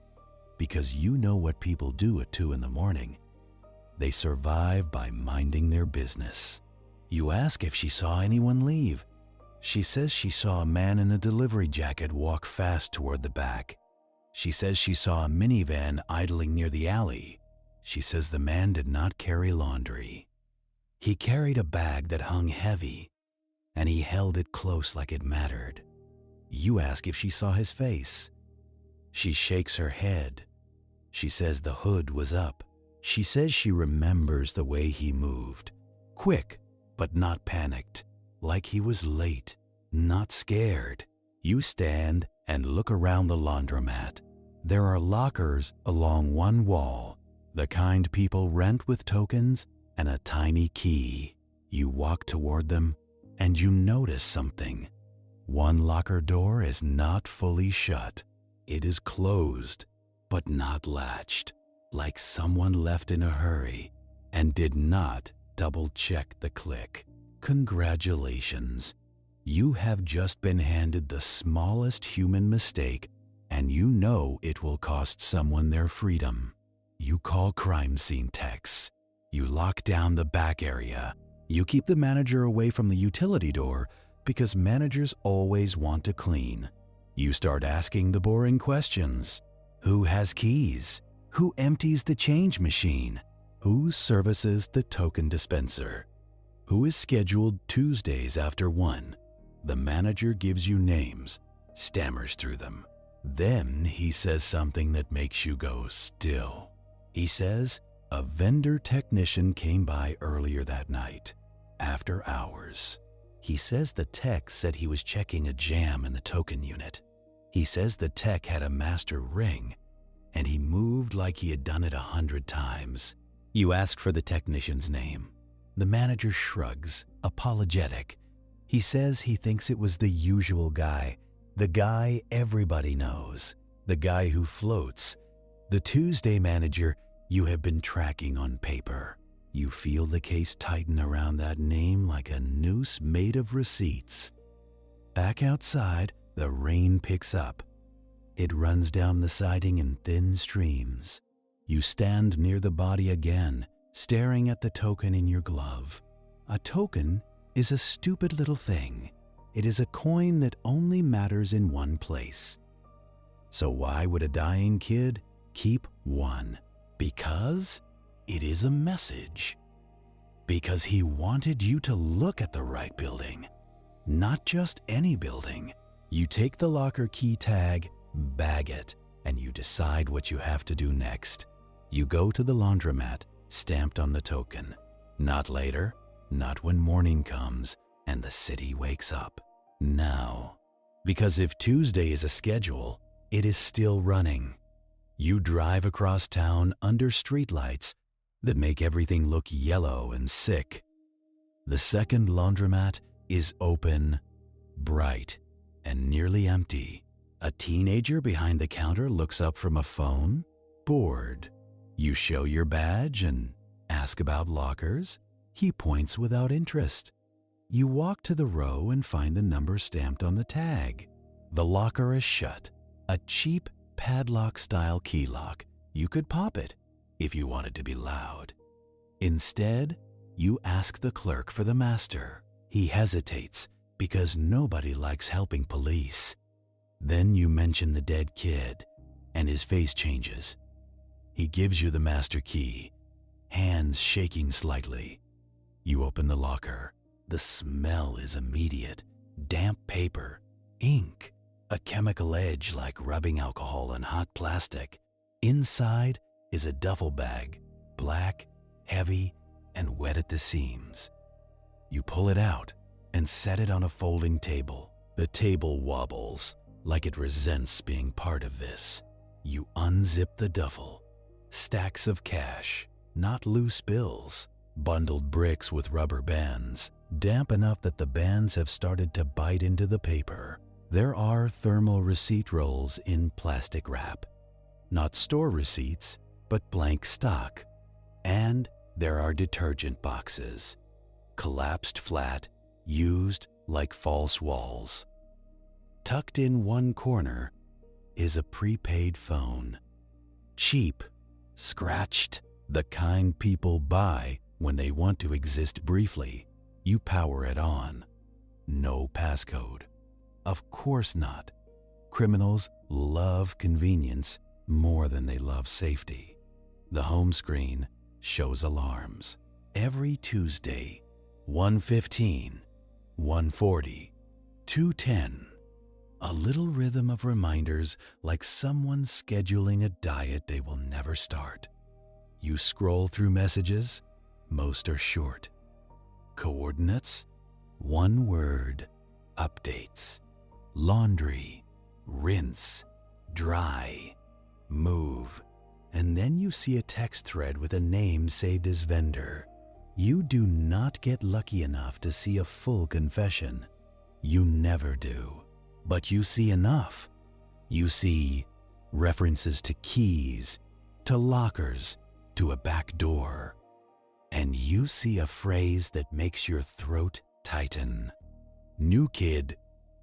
because you know what people do at 2 in the morning. They survive by minding their business. You ask if she saw anyone leave. She says she saw a man in a delivery jacket walk fast toward the back. She says she saw a minivan idling near the alley. She says the man did not carry laundry. He carried a bag that hung heavy, and he held it close like it mattered. You ask if she saw his face. She shakes her head. She says the hood was up. She says she remembers the way he moved. Quick, but not panicked. Like he was late, not scared. You stand and look around the laundromat. There are lockers along one wall, the kind people rent with tokens and a tiny key. You walk toward them and you notice something. One locker door is not fully shut. It is closed, but not latched, like someone left in a hurry and did not double-check the click. Congratulations. You have just been handed the smallest human mistake, and you know it will cost someone their freedom. You call crime scene techs. You lock down the back area. You keep the manager away from the utility door because managers always want to clean. You start asking the boring questions. Who has keys? Who empties the change machine? Who services the token dispenser? Who is scheduled Tuesdays after 1? The manager gives you names, stammers through them. Then he says something that makes you go still. He says a vendor technician came by earlier that night, after hours. He says the tech said he was checking a jam in the token unit. He says the tech had a master ring, and he moved like he had done it 100 times. You ask for the technician's name. The manager shrugs, apologetic. He says he thinks it was the usual guy, The guy everybody knows, the guy who floats, the Tuesday manager you have been tracking on paper. You feel the case tighten around that name like a noose made of receipts. Back outside, the rain picks up. It runs down the siding in thin streams. You stand near the body again, staring at the token in your glove. A token is a stupid little thing. It is a coin that only matters in one place. So why would a dying kid keep one? Because it is a message. Because he wanted you to look at the right building, not just any building. You take the locker key tag, bag it, and you decide what you have to do next. You go to the laundromat stamped on the token. Not later, not when morning comes and the city wakes up. Now. Because if Tuesday is a schedule, it is still running. You drive across town under streetlights that make everything look yellow and sick. The second laundromat is open, bright, and nearly empty. A teenager behind the counter looks up from a phone, bored. You show your badge and ask about lockers. He points without interest. You walk to the row and find the number stamped on the tag. The locker is shut. A cheap padlock-style key lock. You could pop it if you wanted to be loud. Instead, you ask the clerk for the master. He hesitates because nobody likes helping police. Then you mention the dead kid, and his face changes. He gives you the master key, hands shaking slightly. You open the locker. The smell is immediate. Damp paper, ink, a chemical edge like rubbing alcohol on hot plastic. Inside is a duffel bag, black, heavy, and wet at the seams. You pull it out and set it on a folding table. The table wobbles like it resents being part of this. You unzip the duffel. Stacks of cash, not loose bills, bundled bricks with rubber bands, damp enough that the bands have started to bite into the paper. There are thermal receipt rolls in plastic wrap. Not store receipts, but blank stock. And there are detergent boxes, collapsed flat, used like false walls. Tucked in one corner is a prepaid phone. Cheap, scratched, the kind people buy when they want to exist briefly. You power it on. No passcode. Of course not. Criminals love convenience more than they love safety. The home screen shows alarms. Every Tuesday, 1:15, 1:40, 2:10. A little rhythm of reminders like someone scheduling a diet they will never start. You scroll through messages. Most are short. Coordinates? One word. Updates. Laundry. Rinse. Dry. Move. And then you see a text thread with a name saved as vendor. You do not get lucky enough to see a full confession. You never do. But you see enough. You see references to keys, to lockers, to a back door. And you see a phrase that makes your throat tighten. New kid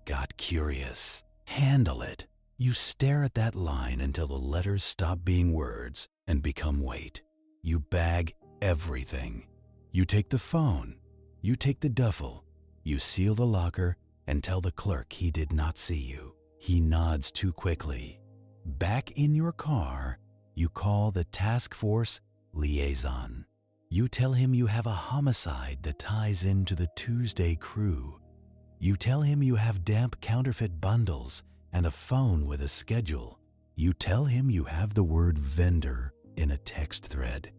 got curious. Handle it. You stare at that line until the letters stop being words and become weight. You bag everything. You take the phone. You take the duffel. You seal the locker and tell the clerk he did not see you. He nods too quickly. Back in your car, you call the task force liaison. You tell him you have a homicide that ties into the Tuesday crew. You tell him you have damp counterfeit bundles and a phone with a schedule. You tell him you have the word vendor in a text thread.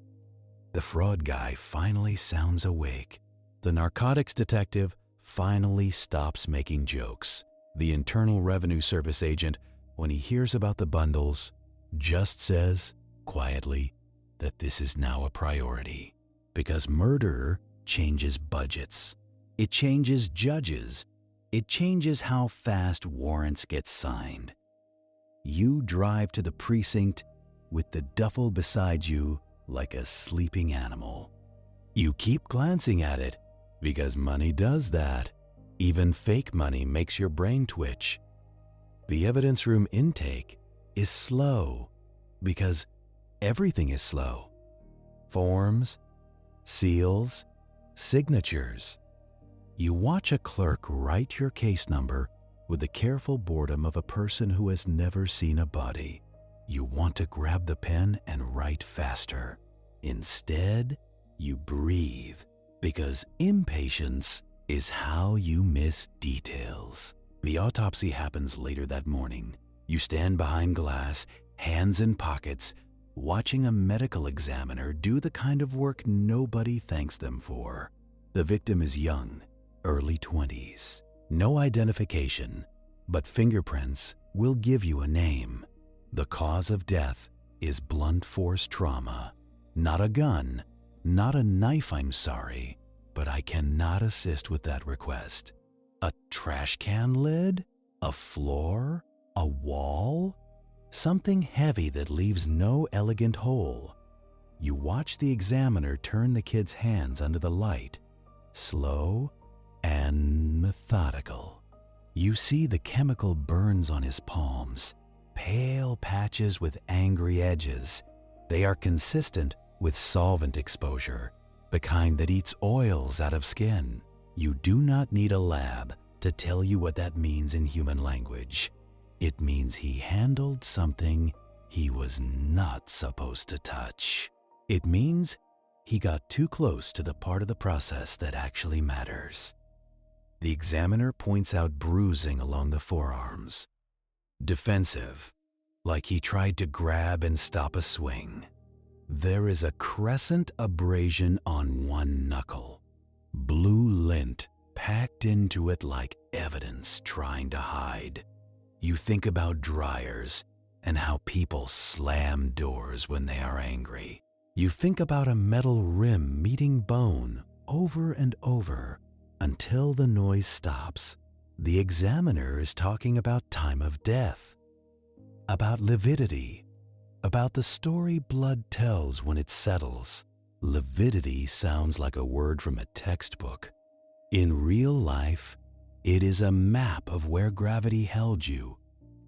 The fraud guy finally sounds awake. The narcotics detective finally stops making jokes. The Internal Revenue Service agent, when he hears about the bundles, just says, quietly, that this is now a priority. Because murder changes budgets. It changes judges. It changes how fast warrants get signed. You drive to the precinct with the duffel beside you like a sleeping animal. You keep glancing at it because money does that. Even fake money makes your brain twitch. The evidence room intake is slow because everything is slow. Forms, seals, signatures. You watch a clerk write your case number with the careful boredom of a person who has never seen a body. You want to grab the pen and write faster. Instead, you breathe because impatience is how you miss details. The autopsy happens later that morning. You stand behind glass, hands in pockets, watching a medical examiner do the kind of work nobody thanks them for. The victim is young, early 20s. No identification, but fingerprints will give you a name. The cause of death is blunt force trauma. Not a gun, not a knife, I'm sorry, but I cannot assist with that request. A trash can lid? A floor? A wall? Something heavy that leaves no elegant hole. You watch the examiner turn the kid's hands under the light, slow and methodical. You see the chemical burns on his palms, pale patches with angry edges. They are consistent with solvent exposure, the kind that eats oils out of skin. You do not need a lab to tell you what that means in human language. It means he handled something he was not supposed to touch. It means he got too close to the part of the process that actually matters. The examiner points out bruising along the forearms. Defensive, like he tried to grab and stop a swing. There is a crescent abrasion on one knuckle. Blue lint packed into it like evidence trying to hide. You think about dryers and how people slam doors when they are angry. You think about a metal rim meeting bone over and over until the noise stops. The examiner is talking about time of death, about lividity, about the story blood tells when it settles. Lividity sounds like a word from a textbook. In real life, it is a map of where gravity held you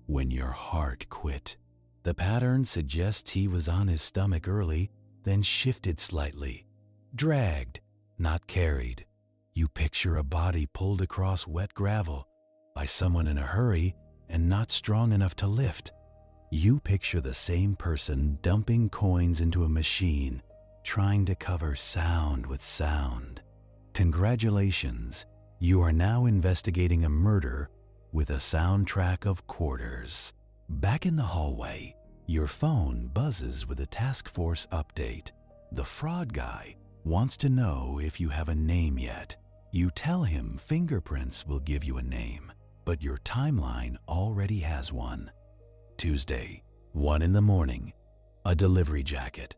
when your heart quit. The pattern suggests he was on his stomach early, then shifted slightly. Dragged, not carried. You picture a body pulled across wet gravel by someone in a hurry and not strong enough to lift. You picture the same person dumping coins into a machine, trying to cover sound with sound. Congratulations, you are now investigating a murder with a soundtrack of quarters. Back in the hallway, your phone buzzes with a task force update. The fraud guy wants to know if you have a name yet. You tell him fingerprints will give you a name, but your timeline already has one. Tuesday, 1 in the morning, a delivery jacket,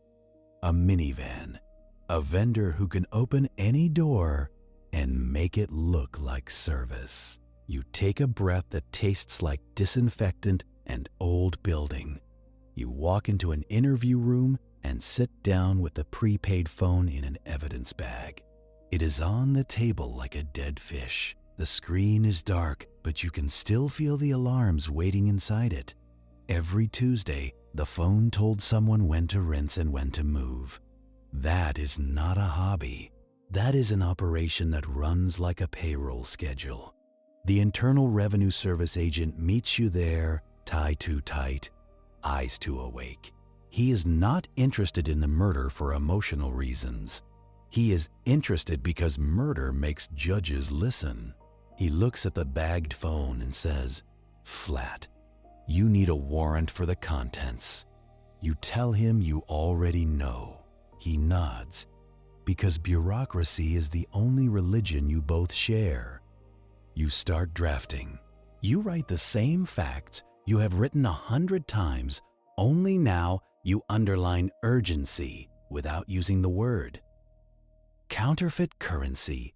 a minivan, a vendor who can open any door and make it look like service. You take a breath that tastes like disinfectant and old building. You walk into an interview room and sit down with the prepaid phone in an evidence bag. It is on the table like a dead fish. The screen is dark, but you can still feel the alarms waiting inside it. Every Tuesday, the phone told someone when to rinse and when to move. That is not a hobby. That is an operation that runs like a payroll schedule. The Internal Revenue Service agent meets you there, tie too tight, eyes too awake. He is not interested in the murder for emotional reasons. He is interested because murder makes judges listen. He looks at the bagged phone and says, "Flat. You need a warrant for the contents." You tell him you already know. He nods, because bureaucracy is the only religion you both share. You start drafting. You write the same facts you have written 100 times, only now you underline urgency without using the word. Counterfeit currency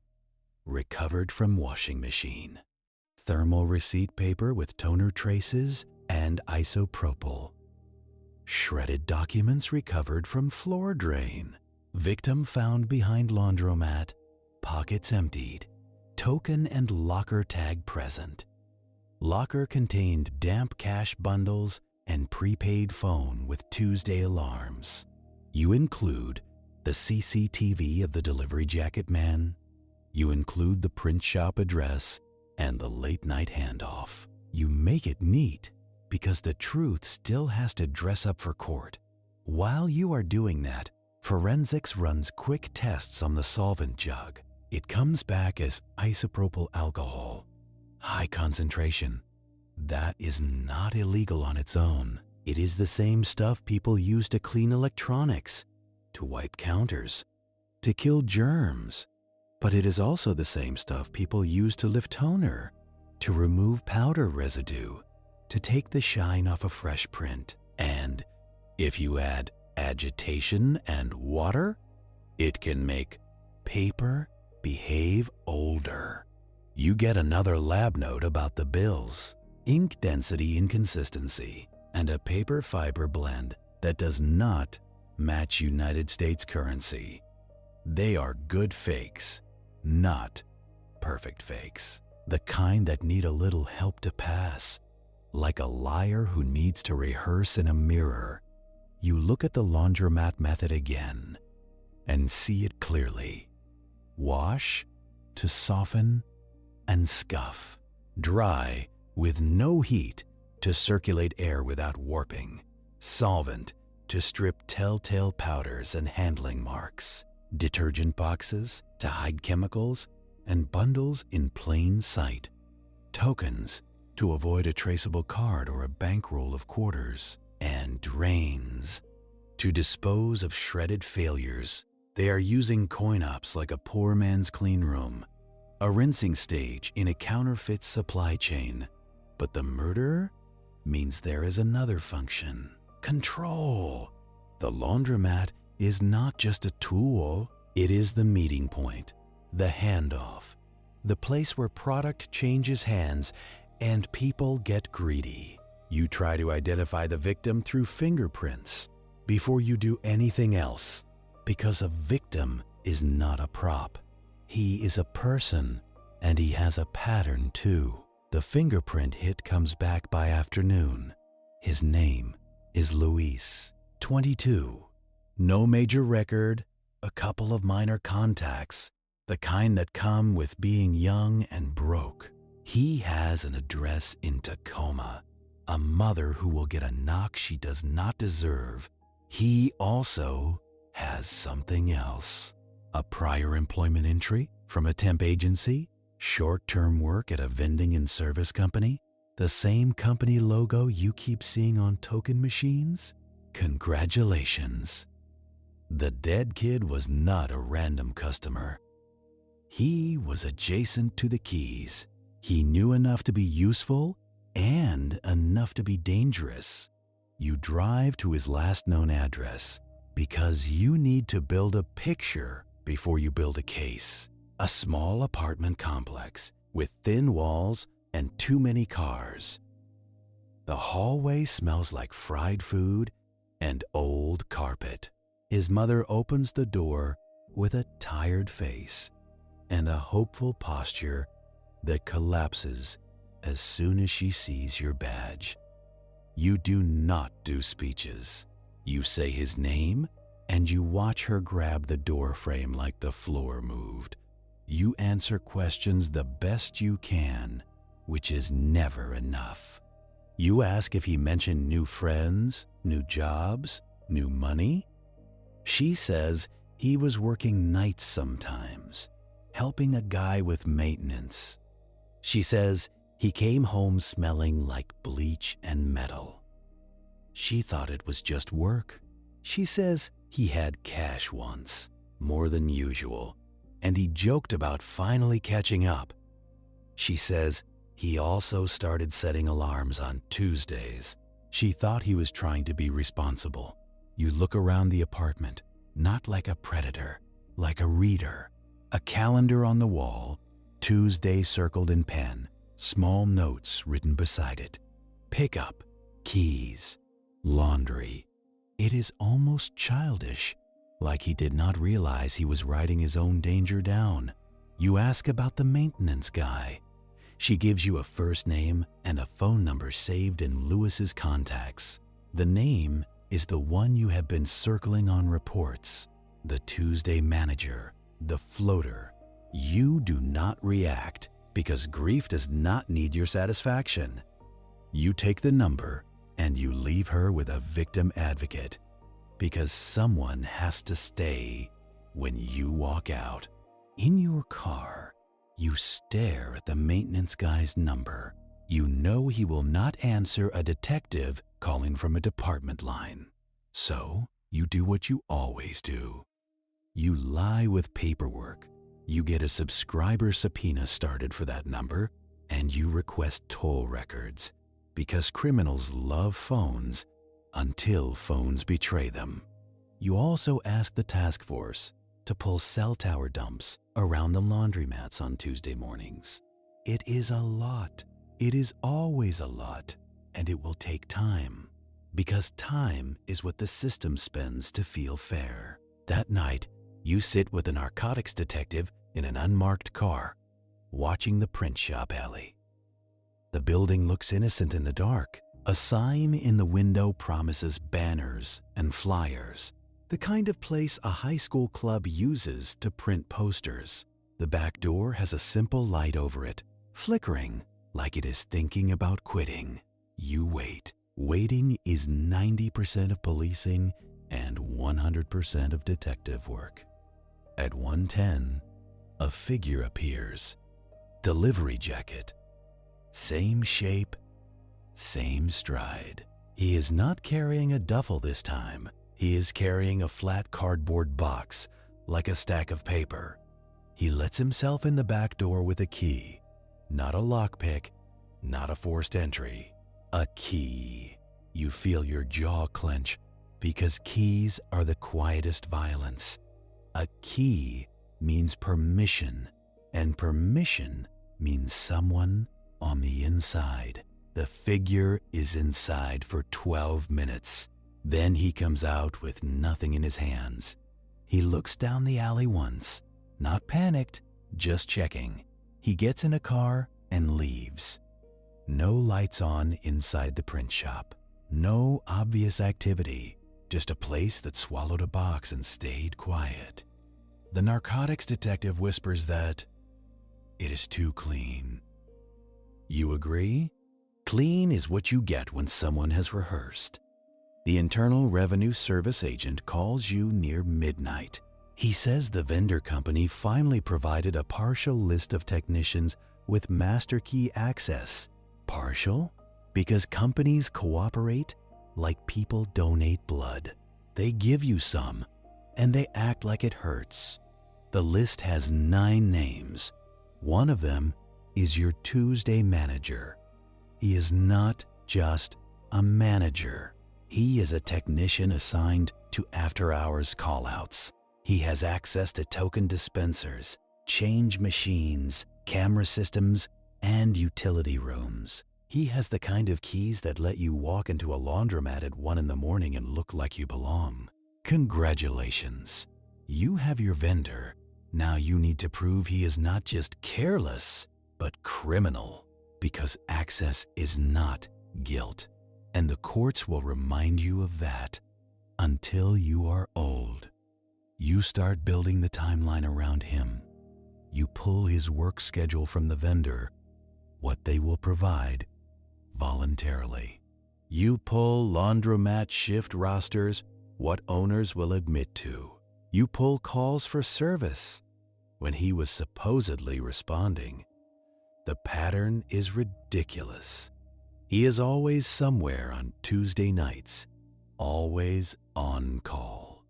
recovered from washing machine. thermal receipt paper with toner traces and isopropyl. Shredded documents recovered from floor drain. Victim found behind laundromat, pockets emptied, token and locker tag present. Locker contained damp cash bundles and prepaid phone with Tuesday alarms. You include the CCTV of the delivery jacket man. You include the print shop address and the late night handoff. You make it neat because the truth still has to dress up for court. While you are doing that, forensics runs quick tests on the solvent jug. It comes back as isopropyl alcohol, high concentration. That is not illegal on its own. It is the same stuff people use to clean electronics, to wipe counters, to kill germs. But it is also the same stuff people use to lift toner, to remove powder residue, to take the shine off a fresh print. And if you add agitation and water, it can make paper behave older. You get another lab note about the bills, ink density inconsistency, and a paper fiber blend that does not match United States currency. They are good fakes, not perfect fakes. The kind that need a little help to pass, like a liar who needs to rehearse in a mirror. You look at the laundromat method again and see it clearly. Wash to soften and scuff. Dry with no heat to circulate air without warping. Solvent to strip telltale powders and handling marks. Detergent boxes to hide chemicals and bundles in plain sight. Tokens to avoid a traceable card or a bankroll of quarters. And drains to dispose of shredded failures. They are using coin-ops like a poor man's clean room, a rinsing stage in a counterfeit supply chain. But the murder means there is another function: control. The laundromat is not just a tool, it is the meeting point, the handoff, the place where product changes hands and people get greedy. You try to identify the victim through fingerprints before you do anything else, because a victim is not a prop. He is a person, and he has a pattern too. The fingerprint hit comes back by afternoon. His name is Luis, 22. No major record, a couple of minor contacts, the kind that come with being young and broke. He has an address in Tacoma, a mother who will get a knock she does not deserve. He also has something else. A prior employment entry from a temp agency, short-term work at a vending and service company, the same company logo you keep seeing on token machines. Congratulations. The dead kid was not a random customer. He was adjacent to the keys. He knew enough to be useful and enough to be dangerous. You drive to his last known address because you need to build a picture before you build a case. A small apartment complex with thin walls and too many cars. The hallway smells like fried food and old carpet. His mother opens the door with a tired face and a hopeful posture that collapses as soon as she sees your badge. You do not do speeches. You say his name and you watch her grab the door frame like the floor moved. You answer questions the best you can, which is never enough. You ask if he mentioned new friends, new jobs, new money. She says he was working nights sometimes, helping a guy with maintenance. She says he came home smelling like bleach and metal. She thought it was just work. She says he had cash once, more than usual, and he joked about finally catching up. She says he also started setting alarms on Tuesdays. She thought he was trying to be responsible. You look around the apartment, not like a predator, like a reader. A calendar on the wall, Tuesday circled in pen, small notes written beside it. Pickup, keys, laundry. It is almost childish, like he did not realize he was writing his own danger down. You ask about the maintenance guy. She gives you a first name and a phone number saved in Lewis's contacts. The name is the one you have been circling on reports. The Tuesday manager, the floater. You do not react because grief does not need your satisfaction. You take the number and you leave her with a victim advocate because someone has to stay when you walk out. In your car, you stare at the maintenance guy's number. You know he will not answer a detective calling from a department line. So you do what you always do. You lie with paperwork. You get a subscriber subpoena started for that number, and you request toll records because criminals love phones until phones betray them. You also ask the task force to pull cell tower dumps around the laundromats on Tuesday mornings. It is a lot. It is always a lot, and it will take time because time is what the system spends to feel fair. That night, you sit with a narcotics detective in an unmarked car, watching the print shop alley. The building looks innocent in the dark. A sign in the window promises banners and flyers, the kind of place a high school club uses to print posters. The back door has a simple light over it, flickering like it is thinking about quitting. You wait. Waiting is 90% of policing and 100% of detective work. At 1:10, a figure appears. Delivery jacket. Same shape, same stride. He is not carrying a duffel this time. He is carrying a flat cardboard box, like a stack of paper. He lets himself in the back door with a key. Not a lockpick, not a forced entry. A key. You feel your jaw clench because keys are the quietest violence. A key means permission, and permission means someone on the inside. The figure is inside for 12 minutes. Then he comes out with nothing in his hands. He looks down the alley once, not panicked, just checking. He gets in a car and leaves. No lights on inside the print shop. No obvious activity, just a place that swallowed a box and stayed quiet. The narcotics detective whispers that it is too clean. You agree? Clean is what you get when someone has rehearsed. The Internal Revenue Service agent calls you near midnight. He says the vendor company finally provided a partial list of technicians with master key access. Partial? Because companies cooperate like people donate blood. They give you some, and they act like it hurts. The list has 9 names. One of them is your Tuesday manager. He is not just a manager. He is a technician assigned to after-hours callouts. He has access to token dispensers, change machines, camera systems, and utility rooms. He has the kind of keys that let you walk into a laundromat at 1 in the morning and look like you belong. Congratulations. You have your vendor. Now you need to prove he is not just careless, but criminal, because access is not guilt. And the courts will remind you of that until you are old. You start building the timeline around him. You pull his work schedule from the vendor, what they will provide, voluntarily. You pull laundromat shift rosters, what owners will admit to. You pull calls for service when he was supposedly responding. The pattern is ridiculous. He is always somewhere on Tuesday nights, always on call,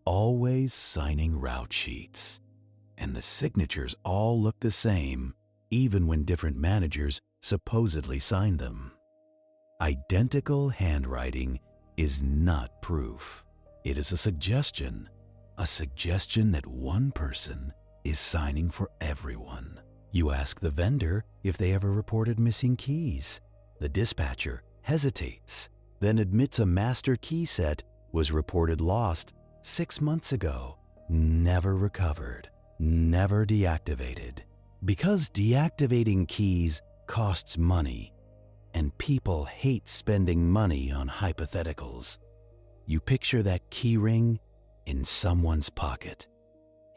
always signing route sheets. And the signatures all look the same, even when different managers supposedly signed them. Identical handwriting is not proof. It is a suggestion that one person is signing for everyone. You ask the vendor if they ever reported missing keys. The dispatcher hesitates, then admits a master key set was reported lost 6 months ago, never recovered, never deactivated. Because deactivating keys costs money, and people hate spending money on hypotheticals. You picture that key ring in someone's pocket,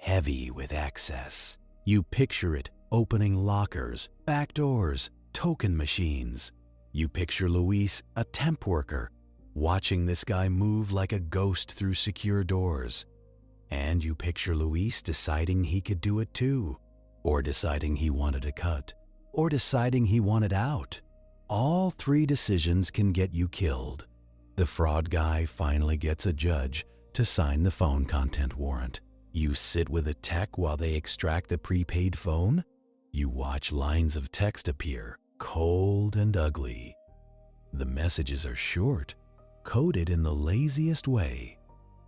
heavy with access. You picture it opening lockers, back doors, token machines. You picture Luis, a temp worker, watching this guy move like a ghost through secure doors. And you picture Luis deciding he could do it too, or deciding he wanted a cut, or deciding he wanted out. All 3 decisions can get you killed. The fraud guy finally gets a judge to sign the phone content warrant. You sit with a tech while they extract the prepaid phone. You watch lines of text appear, cold and ugly. The messages are short, coded in the laziest way.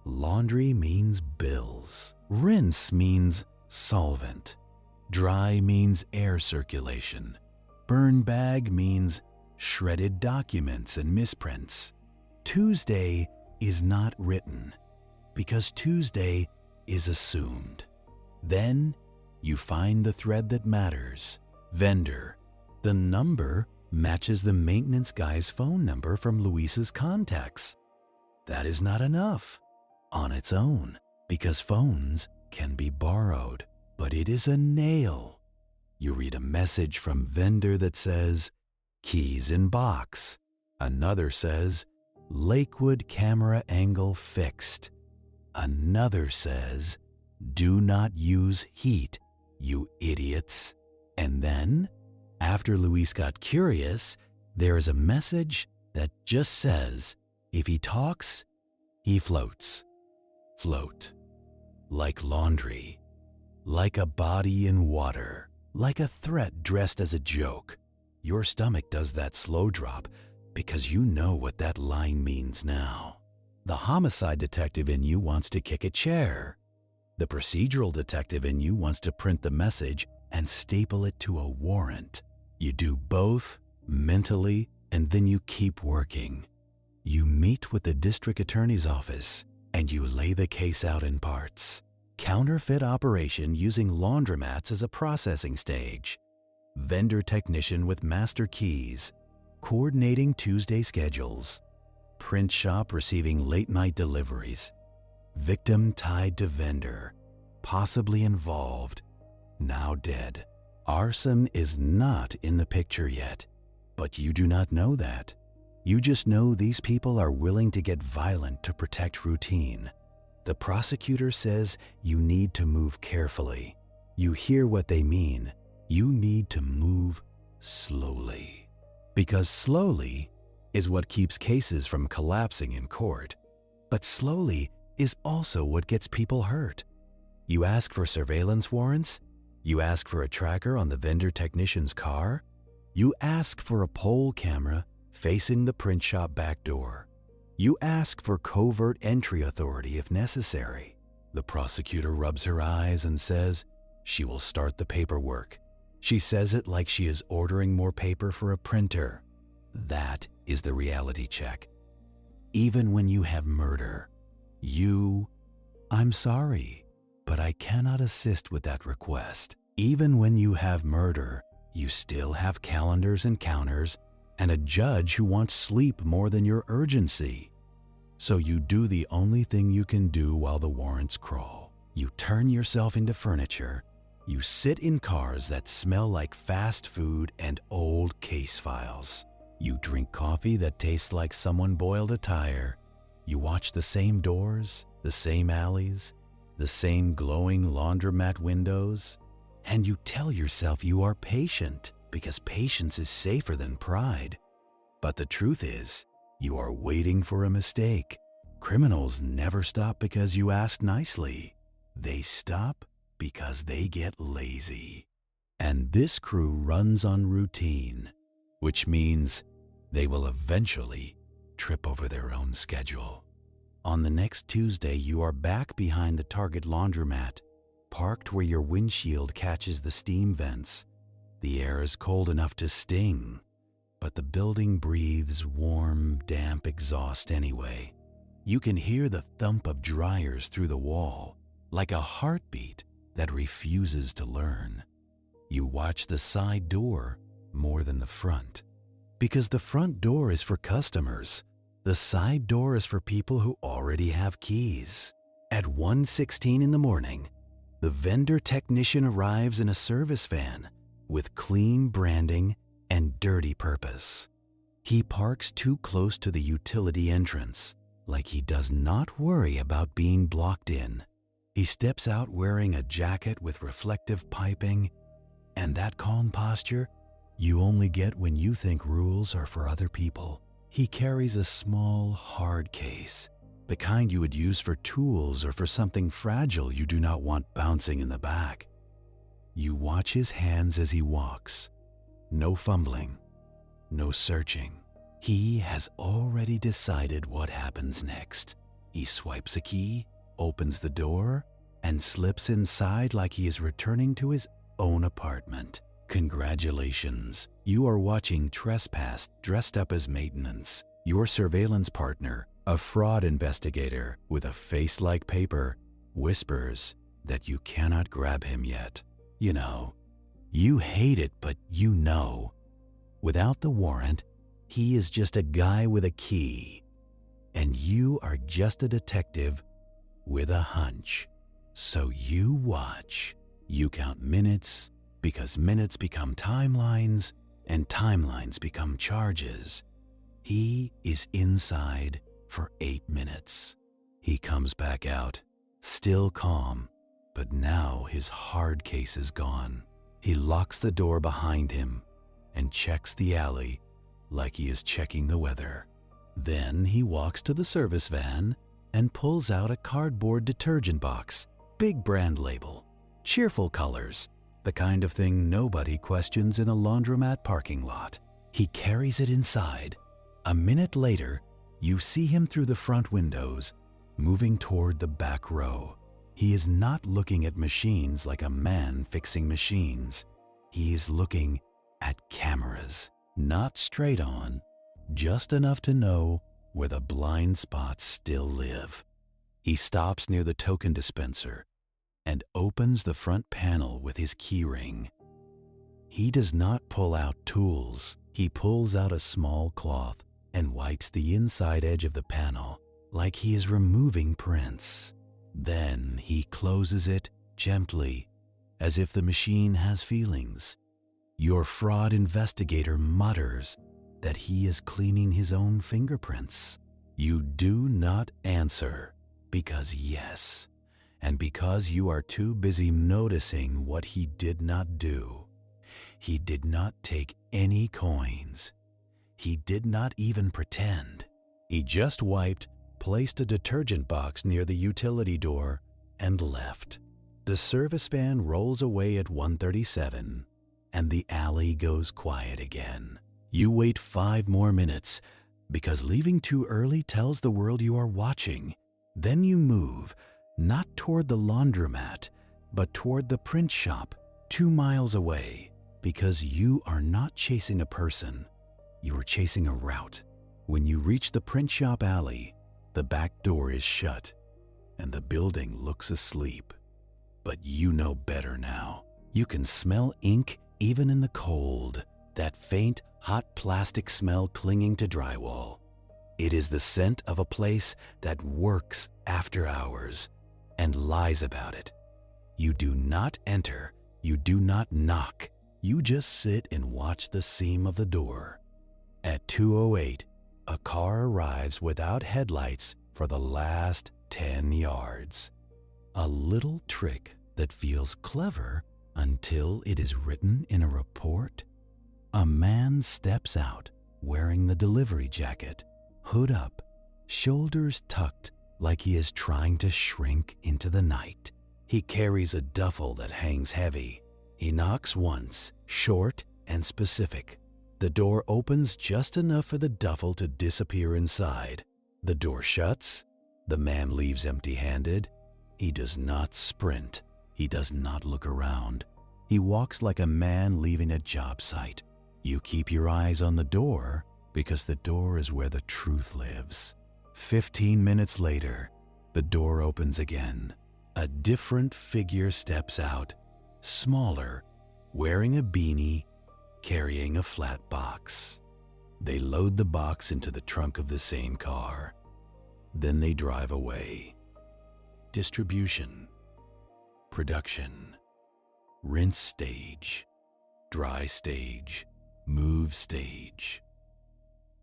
Laundry means bills. Rinse means solvent. Dry means air circulation. Burn bag means shredded documents and misprints. Tuesday is not written because Tuesday is assumed. Then you find the thread that matters. Vendor. The number matches the maintenance guy's phone number from Luis's contacts. That is not enough on its own because phones can be borrowed, but it is a nail. You read a message from vendor that says, keys in box. Another says, Lakewood camera angle fixed. Another says, do not use heat, you idiots. And then, after Luis got curious, there is a message that just says, if he talks, he floats. Float. Like laundry. Like a body in water. Like a threat dressed as a joke. Your stomach does that slow drop because you know what that line means now. The homicide detective in you wants to kick a chair. The procedural detective in you wants to print the message and staple it to a warrant. You do both mentally, and then you keep working. You meet with the district attorney's office and you lay the case out in parts. Counterfeit operation using laundromats as a processing stage. Vendor technician with master keys. Coordinating Tuesday schedules. Print shop receiving late night deliveries. Victim tied to vendor. Possibly involved. Now dead. Arson is not in the picture yet, but you do not know that. You just know these people are willing to get violent to protect routine. The prosecutor says you need to move carefully. You hear what they mean. You need to move slowly. Because slowly is what keeps cases from collapsing in court. But slowly is also what gets people hurt. You ask for surveillance warrants. You ask for a tracker on the vendor technician's car. You ask for a poll camera facing the print shop back door. You ask for covert entry authority if necessary. The prosecutor rubs her eyes and says she will start the paperwork. She says it like she is ordering more paper for a printer. That is the reality check. Even when you have murder, I'm sorry, but I cannot assist with that request. Even when you have murder, you still have calendars and counters and a judge who wants sleep more than your urgency. So you do the only thing you can do while the warrants crawl. You turn yourself into furniture. You sit in cars that smell like fast food and old case files. You drink coffee that tastes like someone boiled a tire. You watch the same doors, the same alleys, the same glowing laundromat windows, and you tell yourself you are patient because patience is safer than pride. But the truth is, you are waiting for a mistake. Criminals never stop because you ask nicely. They stop because they get lazy. And this crew runs on routine, which means they will eventually trip over their own schedule. On the next Tuesday, you are back behind the Target laundromat, parked where your windshield catches the steam vents. The air is cold enough to sting, but the building breathes warm, damp exhaust anyway. You can hear the thump of dryers through the wall, like a heartbeat that refuses to learn. You watch the side door more than the front, because the front door is for customers. The side door is for people who already have keys. At 1:16 in the morning, the vendor technician arrives in a service van with clean branding and dirty purpose. He parks too close to the utility entrance, like he does not worry about being blocked in. He steps out wearing a jacket with reflective piping, and that calm posture you only get when you think rules are for other people. He carries a small, hard case, the kind you would use for tools or for something fragile you do not want bouncing in the back. You watch his hands as he walks. No fumbling, no searching. He has already decided what happens next. He swipes a key, opens the door, and slips inside like he is returning to his own apartment. Congratulations, you are watching Trespass dressed up as maintenance. Your surveillance partner, a fraud investigator with a face like paper, whispers that you cannot grab him yet. You know, you hate it, but you know. Without the warrant, he is just a guy with a key, and you are just a detective with a hunch. So you watch. You count minutes, because minutes become timelines, and timelines become charges. He is inside for 8 minutes. He comes back out, still calm, but now his hard case is gone. He locks the door behind him and checks the alley like he is checking the weather. Then he walks to the service van and pulls out a cardboard detergent box, big brand label, cheerful colors, the kind of thing nobody questions in a laundromat parking lot. He carries it inside. A minute later, you see him through the front windows, moving toward the back row. He is not looking at machines like a man fixing machines. He is looking at cameras, not straight on, just enough to know where the blind spots still live. He stops near the token dispenser and opens the front panel with his keyring. He does not pull out tools. He pulls out a small cloth and wipes the inside edge of the panel like he is removing prints. Then he closes it gently, as if the machine has feelings. Your fraud investigator mutters that he is cleaning his own fingerprints. You do not answer, because yes, and because you are too busy noticing what he did not do. He did not take any coins. He did not even pretend. He just wiped, placed a detergent box near the utility door, and left. The service van rolls away at 1:37, and the alley goes quiet again. You wait 5 more minutes, because leaving too early tells the world you are watching. Then you move, not toward the laundromat, but toward the print shop 2 miles away, because you are not chasing a person, you are chasing a route. When you reach the print shop alley, the back door is shut, and the building looks asleep. But you know better now. You can smell ink even in the cold, that faint, hot plastic smell clinging to drywall. It is the scent of a place that works after hours and lies about it. You do not enter, you do not knock, you just sit and watch the seam of the door. At 2:08, a car arrives without headlights for the last 10 yards. A little trick that feels clever until it is written in a report. A man steps out wearing the delivery jacket, hood up, shoulders tucked like he is trying to shrink into the night. He carries a duffel that hangs heavy. He knocks once, short and specific. The door opens just enough for the duffel to disappear inside. The door shuts. The man leaves empty-handed. He does not sprint. He does not look around. He walks like a man leaving a job site. You keep your eyes on the door because the door is where the truth lives. 15 minutes later, the door opens again. A different figure steps out, smaller, wearing a beanie, carrying a flat box. They load the box into the trunk of the same car. Then they drive away. Distribution, production, rinse stage, dry stage, move stage.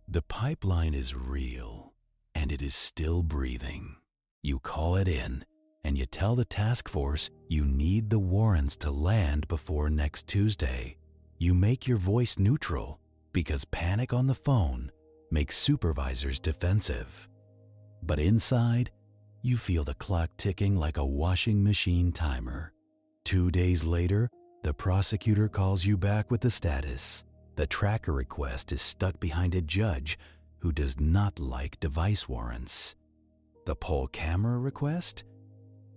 The pipeline is real, and it is still breathing. You call it in, and you tell the task force you need the warrants to land before next Tuesday. You make your voice neutral because panic on the phone makes supervisors defensive. But inside, you feel the clock ticking like a washing machine timer. 2 days later, the prosecutor calls you back with the status. The tracker request is stuck behind a judge who does not like device warrants. The poll camera request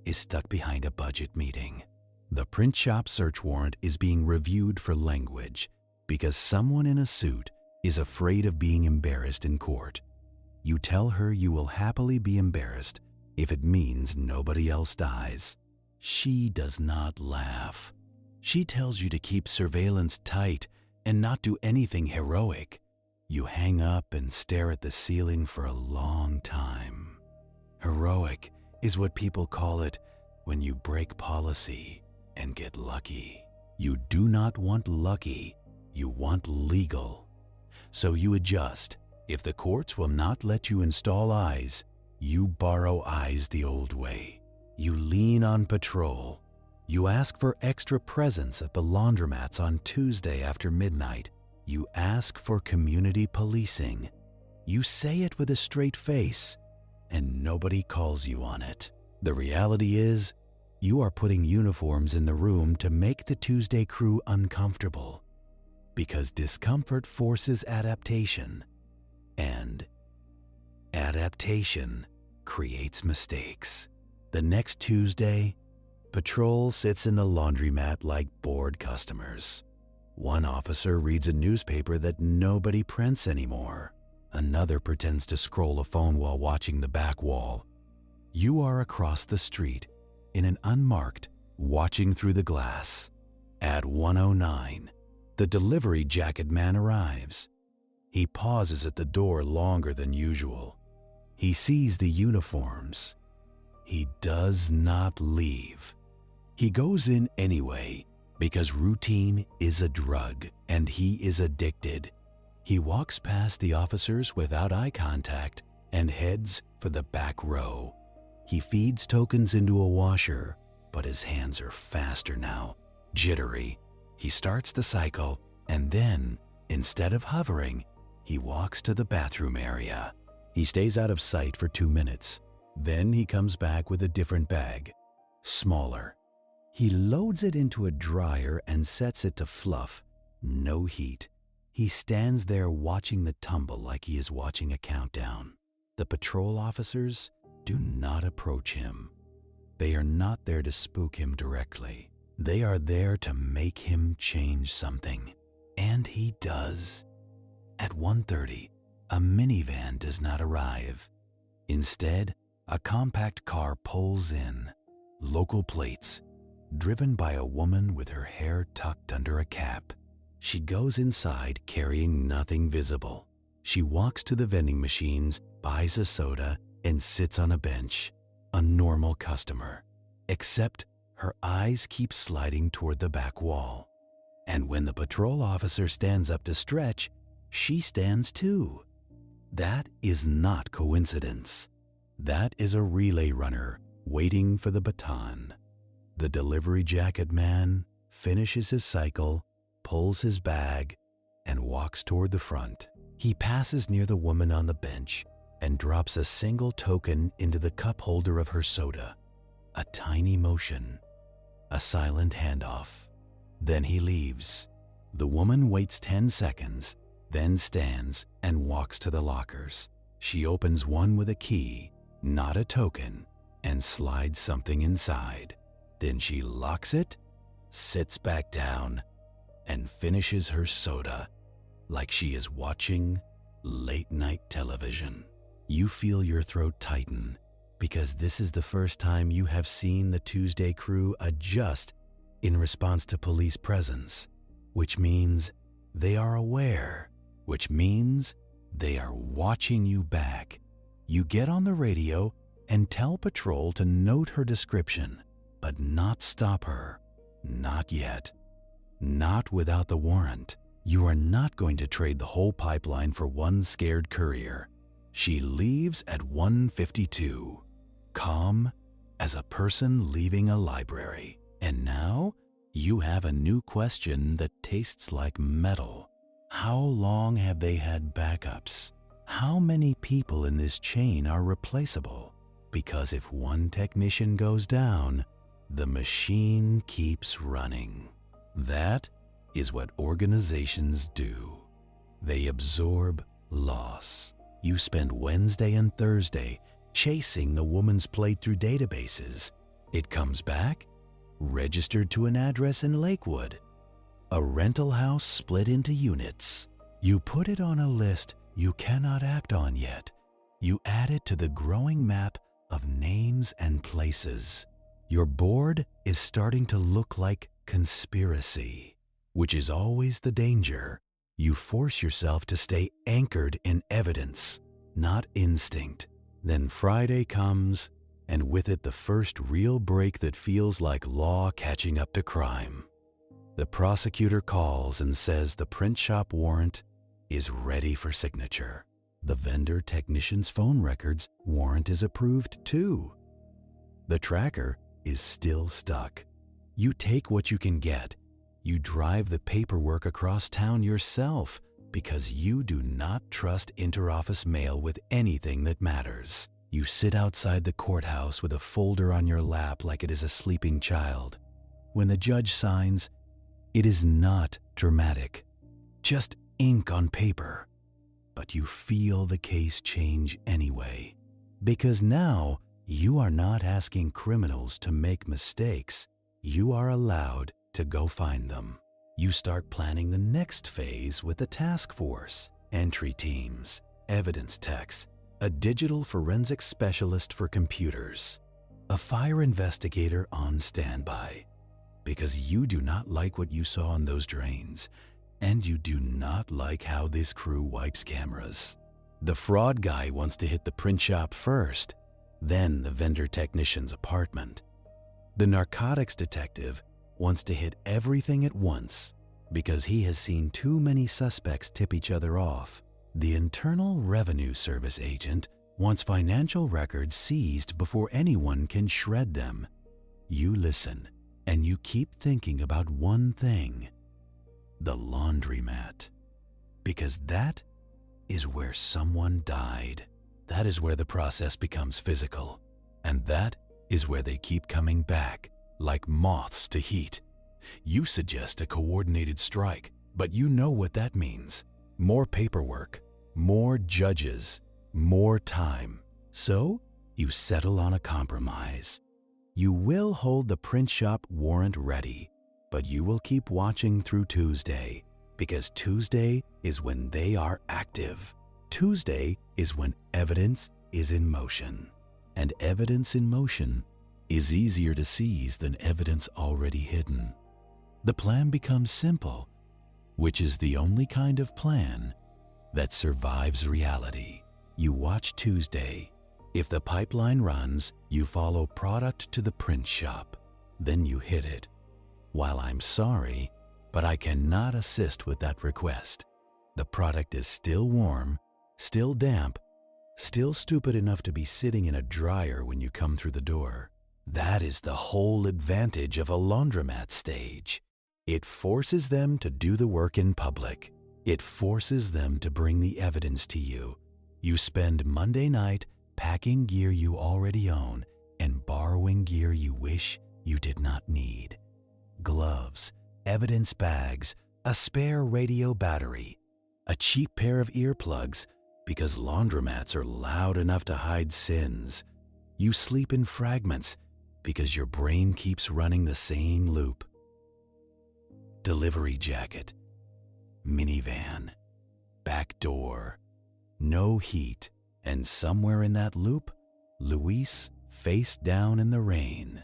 is stuck behind a budget meeting. The print shop search warrant is being reviewed for language because someone in a suit is afraid of being embarrassed in court. You tell her you will happily be embarrassed if it means nobody else dies. She does not laugh. She tells you to keep surveillance tight and not do anything heroic. You hang up and stare at the ceiling for a long time. Heroic is what people call it when you break policy and get lucky. You do not want lucky, you want legal. So you adjust. If the courts will not let you install eyes, you borrow eyes the old way. You lean on patrol. You ask for extra presence at the laundromats on Tuesday after midnight. You ask for community policing. You say it with a straight face, and nobody calls you on it. The reality is, you are putting uniforms in the room to make the Tuesday crew uncomfortable, because discomfort forces adaptation, and adaptation creates mistakes. The next Tuesday, patrol sits in the laundromat like bored customers. One officer reads a newspaper that nobody prints anymore. Another pretends to scroll a phone while watching the back wall. You are across the street in an unmarked, watching through the glass. At 1:09, the delivery jacket man arrives. He pauses at the door longer than usual. He sees the uniforms. He does not leave. He goes in anyway because routine is a drug and he is addicted. He walks past the officers without eye contact and heads for the back row. He feeds tokens into a washer, but his hands are faster now, jittery. He starts the cycle, and then, instead of hovering, he walks to the bathroom area. He stays out of sight for 2 minutes. Then he comes back with a different bag, smaller. He loads it into a dryer and sets it to fluff, no heat. He stands there watching the tumble like he is watching a countdown. The patrol officers do not approach him. They are not there to spook him directly. They are there to make him change something. And he does. At 1:30, a minivan does not arrive. Instead, a compact car pulls in, local plates, driven by a woman with her hair tucked under a cap. She goes inside carrying nothing visible. She walks to the vending machines, buys a soda, and sits on a bench, a normal customer. Except her eyes keep sliding toward the back wall. And when the patrol officer stands up to stretch, she stands too. That is not coincidence. That is a relay runner waiting for the baton. The delivery jacket man finishes his cycle, pulls his bag, and walks toward the front. He passes near the woman on the bench and drops a single token into the cup holder of her soda. A tiny motion, a silent handoff. Then he leaves. The woman waits 10 seconds, then stands and walks to the lockers. She opens one with a key, not a token, and slides something inside. Then she locks it sits back down, and finishes her soda like she is watching late-night television. You feel your throat tighten because this is the first time you have seen the Tuesday crew adjust in response to police presence, which means they are aware, which means they are watching you back. You get on the radio and tell patrol to note her description, but not stop her. Not yet. Not without the warrant. You are not going to trade the whole pipeline for one scared courier. She leaves at 1:52, calm as a person leaving a library. And now you have a new question that tastes like metal. How long have they had backups? How many people in this chain are replaceable? Because if one technician goes down, the machine keeps running. That is what organizations do. They absorb loss. You spend Wednesday and Thursday chasing the woman's plate through databases. It comes back, registered to an address in Lakewood. A rental house split into units. You put it on a list you cannot act on yet. You add it to the growing map of names and places. Your board is starting to look like conspiracy, which is always the danger. You force yourself to stay anchored in evidence, not instinct. Then Friday comes, and with it the first real break that feels like law catching up to crime. The prosecutor calls and says the print shop warrant is ready for signature. The vendor technician's phone records warrant is approved too. The tracker is still stuck. You take what you can get. You drive the paperwork across town yourself because you do not trust interoffice mail with anything that matters. You sit outside the courthouse with a folder on your lap like it is a sleeping child. When the judge signs, it is not dramatic, just ink on paper. But you feel the case change anyway, because now you are not asking criminals to make mistakes. You are allowed to go find them. You start planning the next phase with a task force, entry teams, evidence techs, a digital forensics specialist for computers, a fire investigator on standby, because you do not like what you saw on those drains, and you do not like how this crew wipes cameras. The fraud guy wants to hit the print shop first, then the vendor technician's apartment. The narcotics detective wants to hit everything at once because he has seen too many suspects tip each other off. The Internal Revenue Service agent wants financial records seized before anyone can shred them. You listen, and you keep thinking about one thing: the laundromat. Because that is where someone died. That is where the process becomes physical. And that is where they keep coming back, like moths to heat. You suggest a coordinated strike, but you know what that means. More paperwork, more judges, more time. So you settle on a compromise. You will hold the print shop warrant ready, but you will keep watching through Tuesday, because Tuesday is when they are active. Tuesday is when evidence is in motion. And evidence in motion is easier to seize than evidence already hidden. The plan becomes simple, which is the only kind of plan that survives reality. You watch Tuesday. If the pipeline runs, you follow product to the print shop. Then you hit it. While I'm sorry, but I cannot assist with that request. The product is still warm, still damp, still stupid enough to be sitting in a dryer when you come through the door. That is the whole advantage of a laundromat stage. It forces them to do the work in public. It forces them to bring the evidence to you. You spend Monday night packing gear you already own and borrowing gear you wish you did not need. Gloves, evidence bags, a spare radio battery, a cheap pair of earplugs, because laundromats are loud enough to hide sins. You sleep in fragments because your brain keeps running the same loop. delivery jacket, minivan, back door, no heat, and somewhere in that loop, Luis face down in the rain.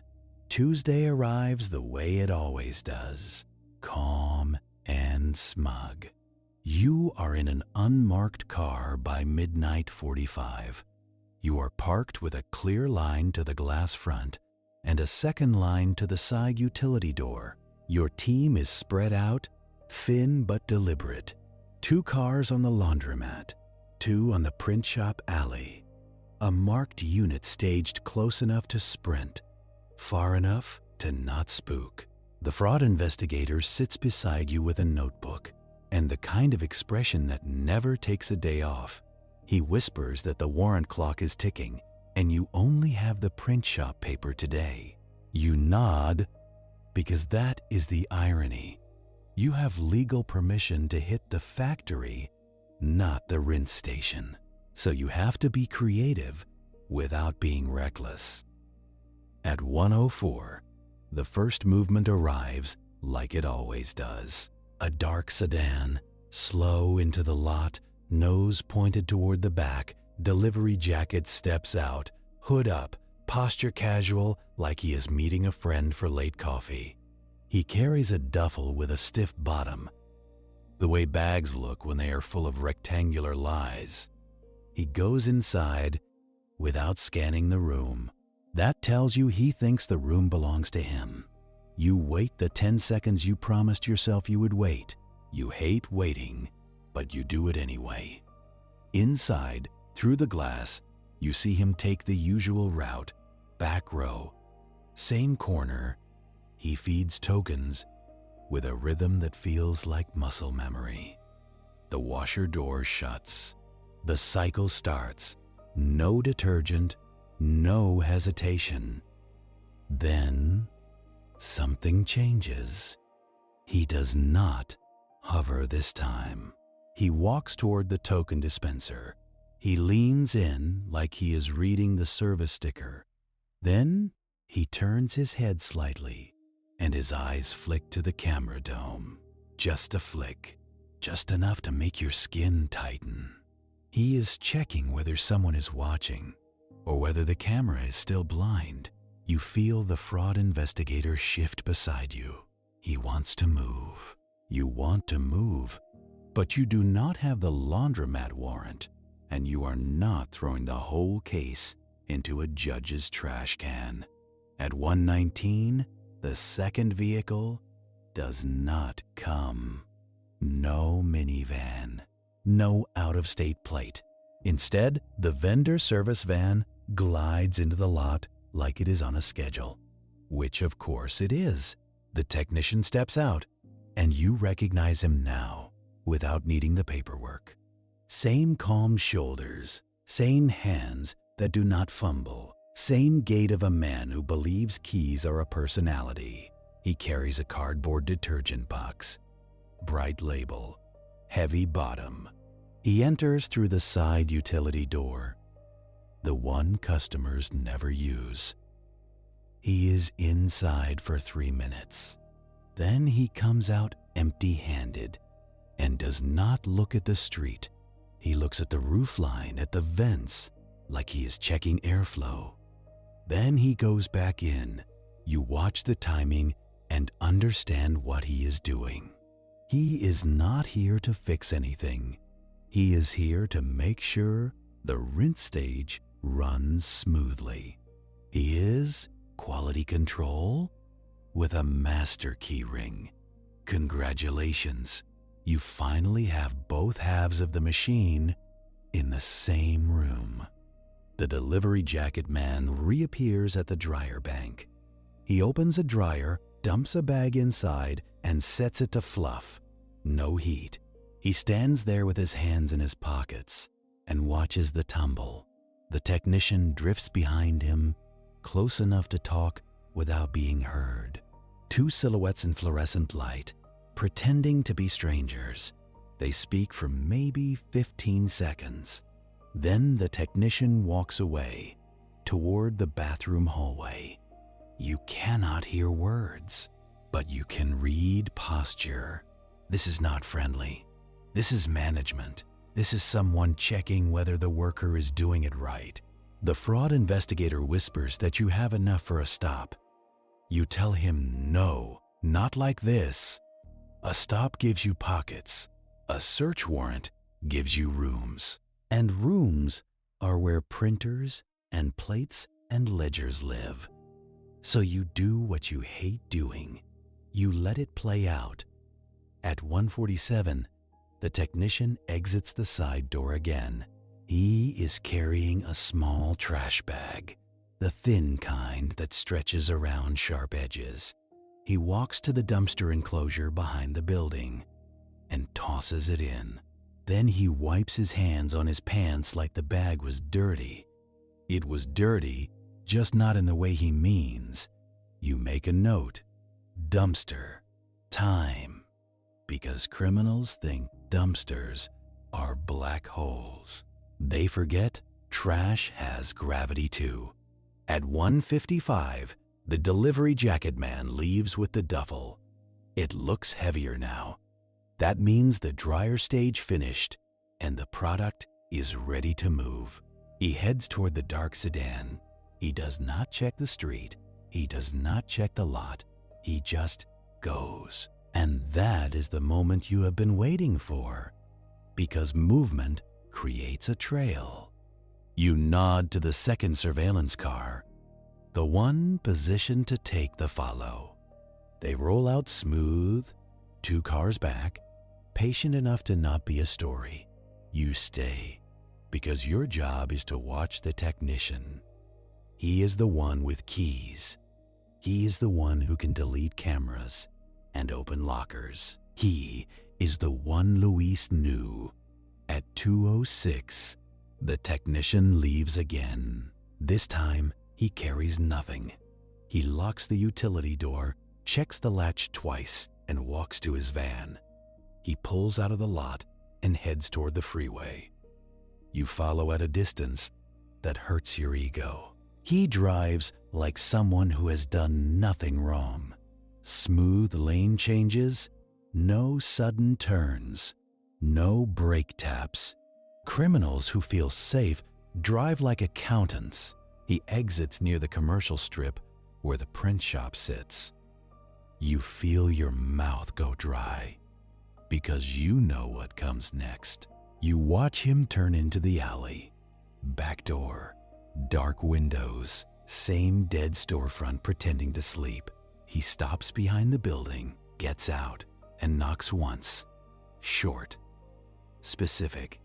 Tuesday arrives the way it always does, calm and smug. You are in an unmarked car by midnight 45. You are parked with a clear line to the glass front and a second line to the side utility door. Your team is spread out, thin but deliberate. 2 cars on the laundromat, 2 on the print shop alley. A marked unit staged close enough to sprint, far enough to not spook. The fraud investigator sits beside you with a notebook and the kind of expression that never takes a day off. He whispers that the warrant clock is ticking and you only have the print shop paper today. You nod because that is the irony. You have legal permission to hit the factory, not the rinse station. So you have to be creative without being reckless. At 1:04, the first movement arrives like it always does. A dark sedan, slow into the lot, nose pointed toward the back, delivery jacket steps out, hood up, posture casual like he is meeting a friend for late coffee. He carries a duffel with a stiff bottom, the way bags look when they are full of rectangular lies. He goes inside without scanning the room. That tells you he thinks the room belongs to him. You wait the 10 seconds you promised yourself you would wait. You hate waiting, but you do it anyway. Inside, through the glass, you see him take the usual route, back row, same corner. He feeds tokens with a rhythm that feels like muscle memory. The washer door shuts. The cycle starts. No detergent, no hesitation. Then something changes. He does not hover this time. He walks toward the token dispenser. He leans in like he is reading the service sticker. Then he turns his head slightly and his eyes flick to the camera dome. Just a flick, just enough to make your skin tighten. He is checking whether someone is watching or whether the camera is still blind. You feel the fraud investigator shift beside you. He wants to move. You want to move, but you do not have the laundromat warrant, and you are not throwing the whole case into a judge's trash can. At 1:19, the second vehicle does not come. No minivan, no out-of-state plate. Instead, the vendor service van glides into the lot like it is on a schedule, which of course it is. The technician steps out, and you recognize him now without needing the paperwork. Same calm shoulders, same hands that do not fumble, same gait of a man who believes keys are a personality. He carries a cardboard detergent box, bright label, heavy bottom. He enters through the side utility door, the one customers never use. He is inside for 3 minutes. Then he comes out empty-handed and does not look at the street. He looks at the roofline, at the vents, like he is checking airflow. Then he goes back in. You watch the timing and understand what he is doing. He is not here to fix anything. He is here to make sure the rinse stage runs smoothly. He is quality control with a master key ring. Congratulations, you finally have both halves of the machine in the same room. The delivery jacket man reappears at the dryer bank. He opens a dryer, dumps a bag inside, and sets it to fluff. No heat. He stands there with his hands in his pockets and watches the tumble. The technician drifts behind him, close enough to talk without being heard. 2 silhouettes in fluorescent light, pretending to be strangers. They speak for maybe 15 seconds. Then the technician walks away toward the bathroom hallway. You cannot hear words, But you can read posture. This is not friendly. This is management. This is someone checking whether the worker is doing it right. The fraud investigator whispers that you have enough for a stop. You tell him no, not like this. A stop gives you pockets. A search warrant gives you rooms. And rooms are where printers and plates and ledgers live. So you do what you hate doing. You let it play out. At 1:47, the technician exits the side door again. He is carrying a small trash bag, the thin kind that stretches around sharp edges. He walks to the dumpster enclosure behind the building and tosses it in. Then he wipes his hands on his pants like the bag was dirty. It was dirty, just not in the way he means. You make a note. Dumpster. Time. Because criminals think dumpsters are black holes. They forget trash has gravity too. At 1:55, the delivery jacket man leaves with the duffel. It looks heavier now. That means the dryer stage finished and the product is ready to move. He heads toward the dark sedan. He does not check the street. He does not check the lot. He just goes. And that is the moment you have been waiting for, because movement creates a trail. You nod to the second surveillance car, the one positioned to take the follow. They roll out smooth, 2 cars back, patient enough to not be a story. You stay, because your job is to watch the technician. He is the one with keys. He is the one who can delete cameras and open lockers. He is the one Luis knew. At 2:06, the technician leaves again. This time, he carries nothing. He locks the utility door, checks the latch twice, and walks to his van. He pulls out of the lot and heads toward the freeway. You follow at a distance that hurts your ego. He drives like someone who has done nothing wrong. Smooth lane changes, no sudden turns, no brake taps. Criminals who feel safe drive like accountants. He exits near the commercial strip where the print shop sits. You feel your mouth go dry because you know what comes next. You watch him turn into the alley. Back door, dark windows, same dead storefront pretending to sleep. He stops behind the building, gets out, and knocks once. Short. Specific.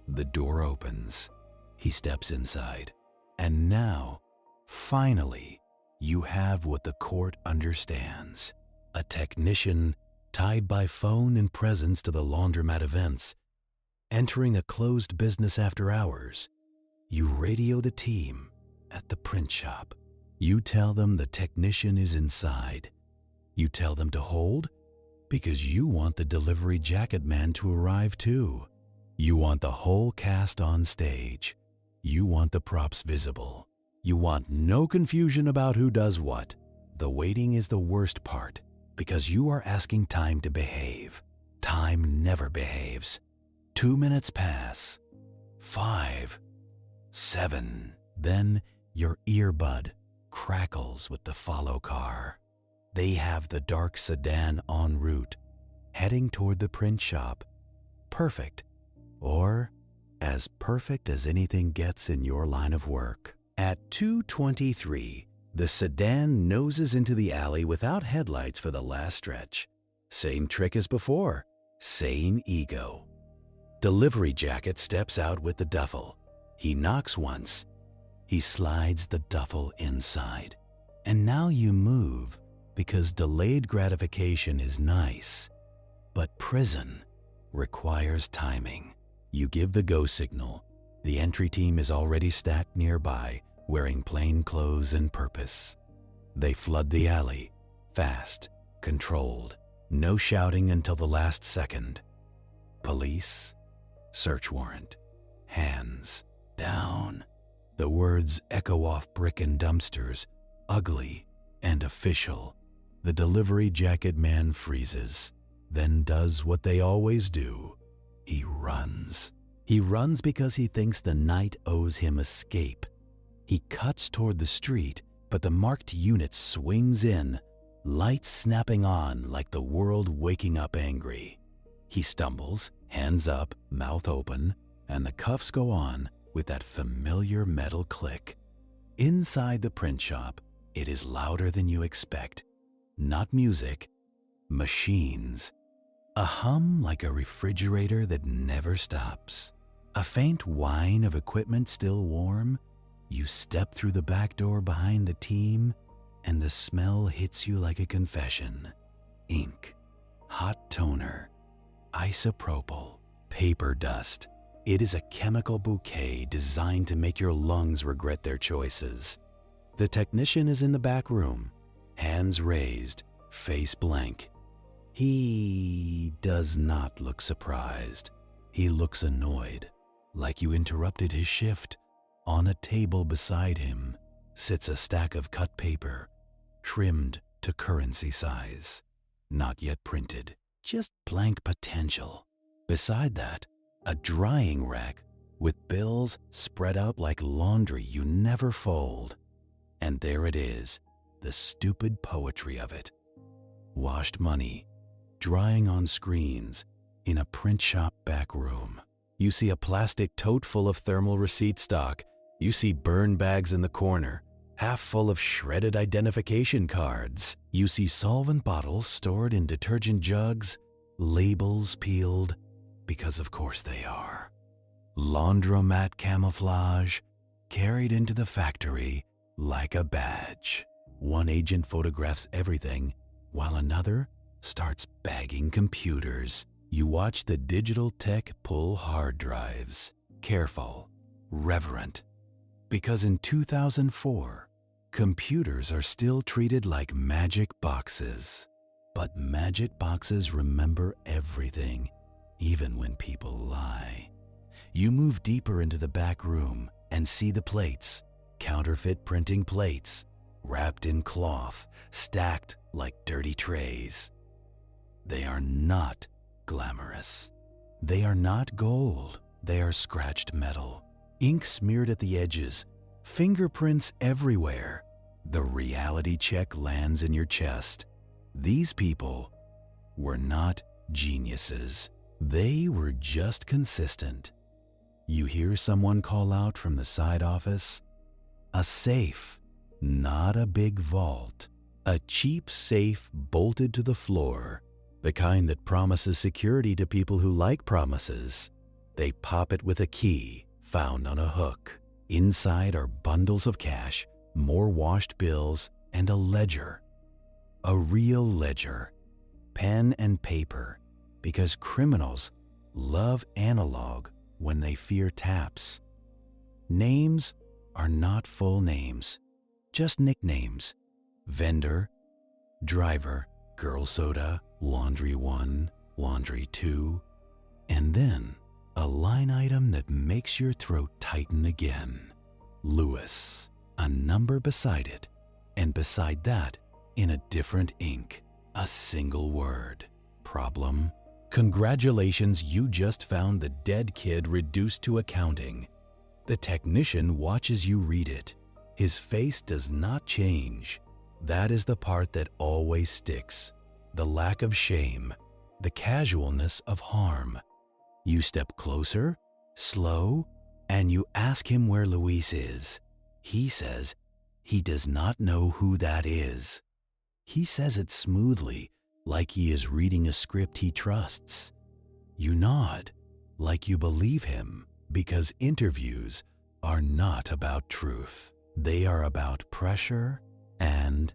The door opens. He steps inside. And now, finally, you have what the court understands. A technician tied by phone and presence to the laundromat events, entering a closed business after hours. You radio the team at the print shop. You tell them the technician is inside. You tell them to hold because you want the delivery jacket man to arrive too. You want the whole cast on stage. You want the props visible. You want no confusion about who does what. The waiting is the worst part because you are asking time to behave. Time never behaves. 2 minutes pass. 5, 7. Then your earbud crackles with the follow car. They have the dark sedan en route, heading toward the print shop. Perfect, or as perfect as anything gets in your line of work. At 2:23, the sedan noses into the alley without headlights for the last stretch. Same trick as before, same ego. Delivery jacket steps out with the duffel. He knocks once. He slides the duffel inside. And now you move because delayed gratification is nice, but prison requires timing. You give the go signal. The entry team is already stacked nearby, wearing plain clothes and purpose. They flood the alley, fast, controlled, no shouting until the last second. Police, search warrant, hands down. The words echo off brick and dumpsters, ugly and official. The delivery jacket man freezes, then does what they always do. He runs. He runs because he thinks the night owes him escape. He cuts toward the street, but the marked unit swings in, lights snapping on like the world waking up angry. He stumbles, hands up, mouth open, and the cuffs go on with that familiar metal click. Inside the print shop, it is louder than you expect. Not music, machines. A hum like a refrigerator that never stops. A faint whine of equipment still warm. You step through the back door behind the team, and the smell hits you like a confession. Ink, hot toner, isopropyl, paper dust. It is a chemical bouquet designed to make your lungs regret their choices. The technician is in the back room, hands raised, face blank. He does not look surprised. He looks annoyed, like you interrupted his shift. On a table beside him sits a stack of cut paper, trimmed to currency size, not yet printed, just blank potential. Beside that, a drying rack with bills spread out like laundry you never fold. And there it is, the stupid poetry of it. Washed money, drying on screens, in a print shop back room. You see a plastic tote full of thermal receipt stock. You see burn bags in the corner, half full of shredded identification cards. You see solvent bottles stored in detergent jugs, labels peeled, because of course they are. Laundromat camouflage, carried into the factory like a badge. One agent photographs everything, while another starts bagging computers. You watch the digital tech pull hard drives. Careful, reverent. Because in 2004, computers are still treated like magic boxes. But magic boxes remember everything, even when people lie. You move deeper into the back room and see the plates, counterfeit printing plates, wrapped in cloth, stacked like dirty trays. They are not glamorous. They are not gold. They are scratched metal, ink smeared at the edges, fingerprints everywhere. The reality check lands in your chest. These people were not geniuses. They were just consistent. You hear someone call out from the side office, "A safe, not a big vault. A cheap safe bolted to the floor, the kind that promises security to people who like promises." They pop it with a key found on a hook. Inside are bundles of cash, more washed bills, and a ledger. A real ledger, pen and paper, because criminals love analog when they fear taps. Names are not full names, just nicknames. Vendor, driver, girl soda, laundry 1, laundry 2, and then a line item that makes your throat tighten again. Lewis, a number beside it, and beside that, in a different ink, a single word. Problem? Congratulations, you just found the dead kid reduced to accounting. The technician watches you read it. His face does not change. That is the part that always sticks. The lack of shame, the casualness of harm. You step closer, slow, and you ask him where Luis is. He says he does not know who that is. He says it smoothly, like he is reading a script he trusts. You nod, like you believe him, because interviews are not about truth. They are about pressure and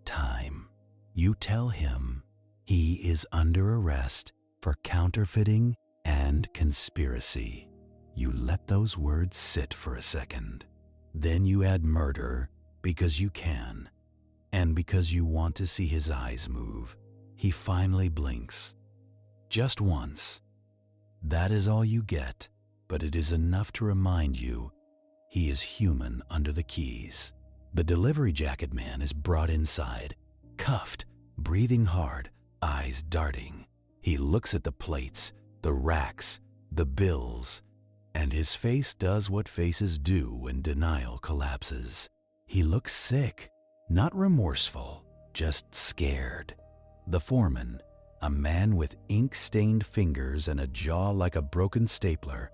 time. You tell him he is under arrest for counterfeiting and conspiracy. You let those words sit for a second. Then you add murder because you can, and because you want to see his eyes move. He finally blinks. Just once. That is all you get, but it is enough to remind you he is human under the keys. The delivery jacket man is brought inside, cuffed, breathing hard, eyes darting. He looks at the plates, the racks, the bills, and his face does what faces do when denial collapses. He looks sick, not remorseful, just scared. The foreman, a man with ink-stained fingers and a jaw like a broken stapler,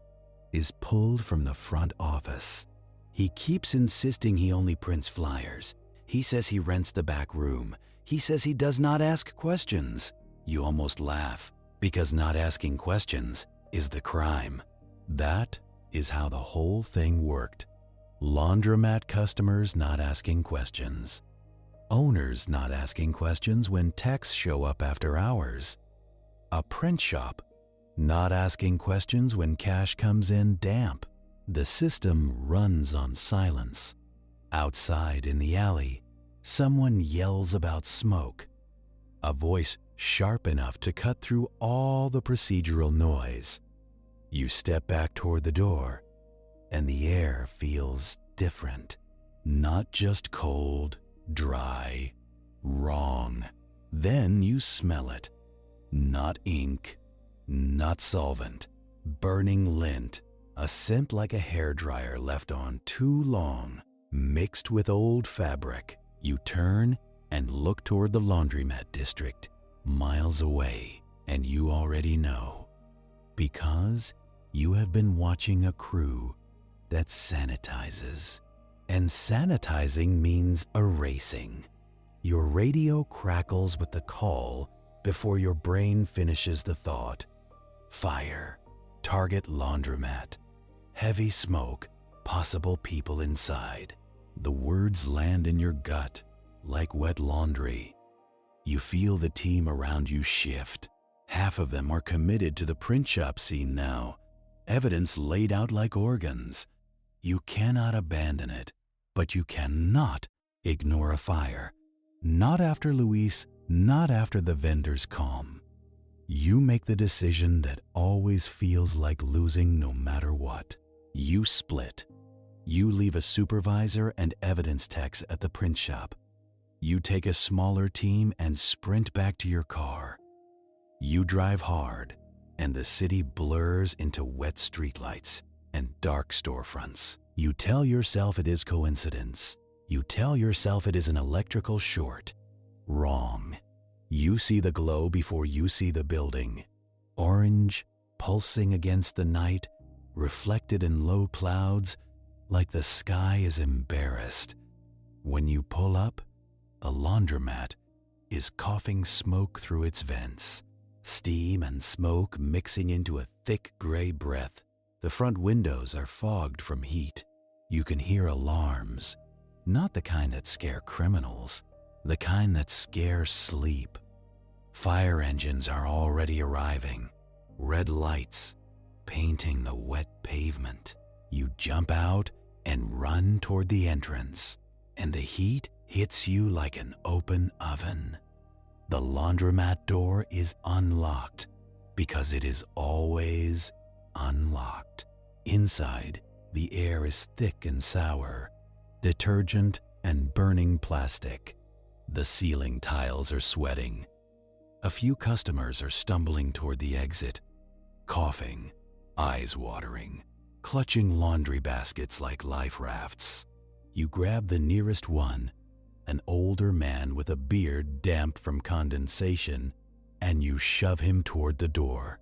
is pulled from the front office. He keeps insisting he only prints flyers. He says he rents the back room. He says he does not ask questions. You almost laugh, because not asking questions is the crime. That is how the whole thing worked. Laundromat customers not asking questions. Owners not asking questions when techs show up after hours. A print shop not asking questions when cash comes in damp. The system runs on silence. Outside in the alley, someone yells about smoke. A voice sharp enough to cut through all the procedural noise. You step back toward the door, and the air feels different. Not just cold, dry, wrong. Then you smell it. Not ink, not solvent, burning lint, a scent like a hairdryer left on too long, mixed with old fabric. You turn and look toward the laundromat district, miles away, and you already know. Because you have been watching a crew that sanitizes. And sanitizing means erasing. Your radio crackles with the call before your brain finishes the thought. Fire, target laundromat, heavy smoke, possible people inside. The words land in your gut like wet laundry. You feel the team around you shift. Half of them are committed to the print shop scene now, evidence laid out like organs. You cannot abandon it, but you cannot ignore a fire. Not after Luis, not after the vendor's calm. You make the decision that always feels like losing no matter what. You split. You leave a supervisor and evidence techs at the print shop. You take a smaller team and sprint back to your car. You drive hard, and the city blurs into wet streetlights and dark storefronts. You tell yourself it is coincidence. You tell yourself it is an electrical short. Wrong. You see the glow before you see the building. Orange, pulsing against the night, reflected in low clouds, like the sky is embarrassed. When you pull up, a laundromat is coughing smoke through its vents, steam and smoke mixing into a thick gray breath. The front windows are fogged from heat. You can hear alarms, not the kind that scare criminals, the kind that scare sleep. Fire engines are already arriving, red lights painting the wet pavement. You jump out and run toward the entrance, and the heat hits you like an open oven. The laundromat door is unlocked because it is always unlocked. Inside, the air is thick and sour, detergent and burning plastic. The ceiling tiles are sweating. A few customers are stumbling toward the exit, coughing, eyes watering, clutching laundry baskets like life rafts. You grab the nearest one, an older man with a beard damp from condensation, and you shove him toward the door.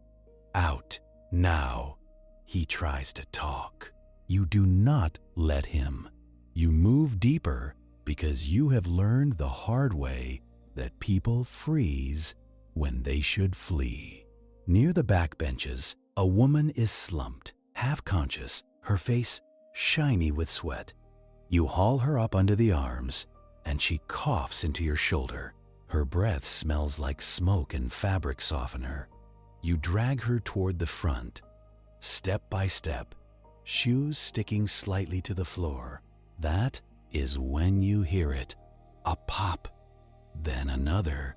Out, now. He tries to talk. You do not let him. You move deeper because you have learned the hard way that people freeze when they should flee. Near the back benches, a woman is slumped, half-conscious, her face shiny with sweat. You haul her up under the arms, and she coughs into your shoulder. Her breath smells like smoke and fabric softener. You drag her toward the front, step by step, shoes sticking slightly to the floor. That is when you hear it. A pop, then another.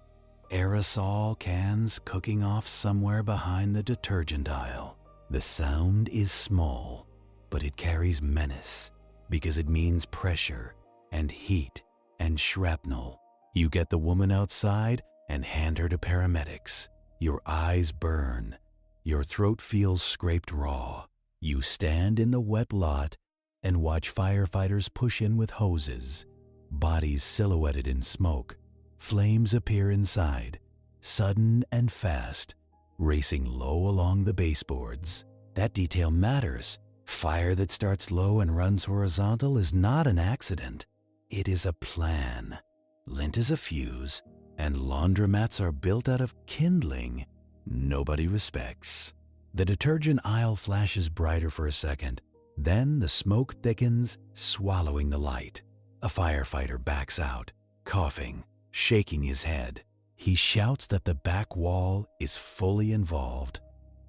Aerosol cans cooking off somewhere behind the detergent aisle. The sound is small, but it carries menace because it means pressure and heat and shrapnel. You get the woman outside and hand her to paramedics. Your eyes burn. Your throat feels scraped raw. You stand in the wet lot and watch firefighters push in with hoses. Bodies silhouetted in smoke. Flames appear inside, sudden and fast, racing low along the baseboards. That detail matters. Fire that starts low and runs horizontal is not an accident. It is a plan. Lint is a fuse, and laundromats are built out of kindling nobody respects. The detergent aisle flashes brighter for a second. Then the smoke thickens, swallowing the light. A firefighter backs out, coughing, shaking his head. He shouts that the back wall is fully involved.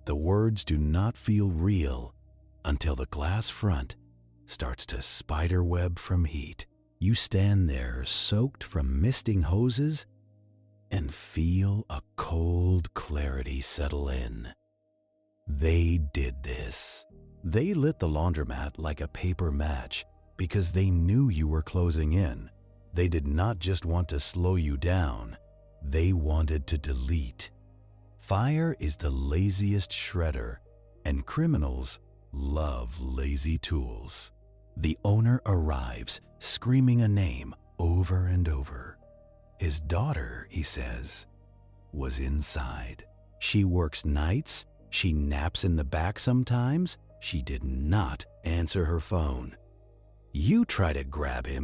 The words do not feel real until the glass front starts to spiderweb from heat. You stand there, soaked from misting hoses, and feel a cold clarity settle in. They did this. They lit the laundromat like a paper match because they knew you were closing in. They did not just want to slow you down. They wanted to delete. Fire is the laziest shredder, and criminals love lazy tools. The owner arrives, screaming a name over and over. His daughter, he says, was inside. She works nights. She naps in the back sometimes. She did not answer her phone. You try to grab him.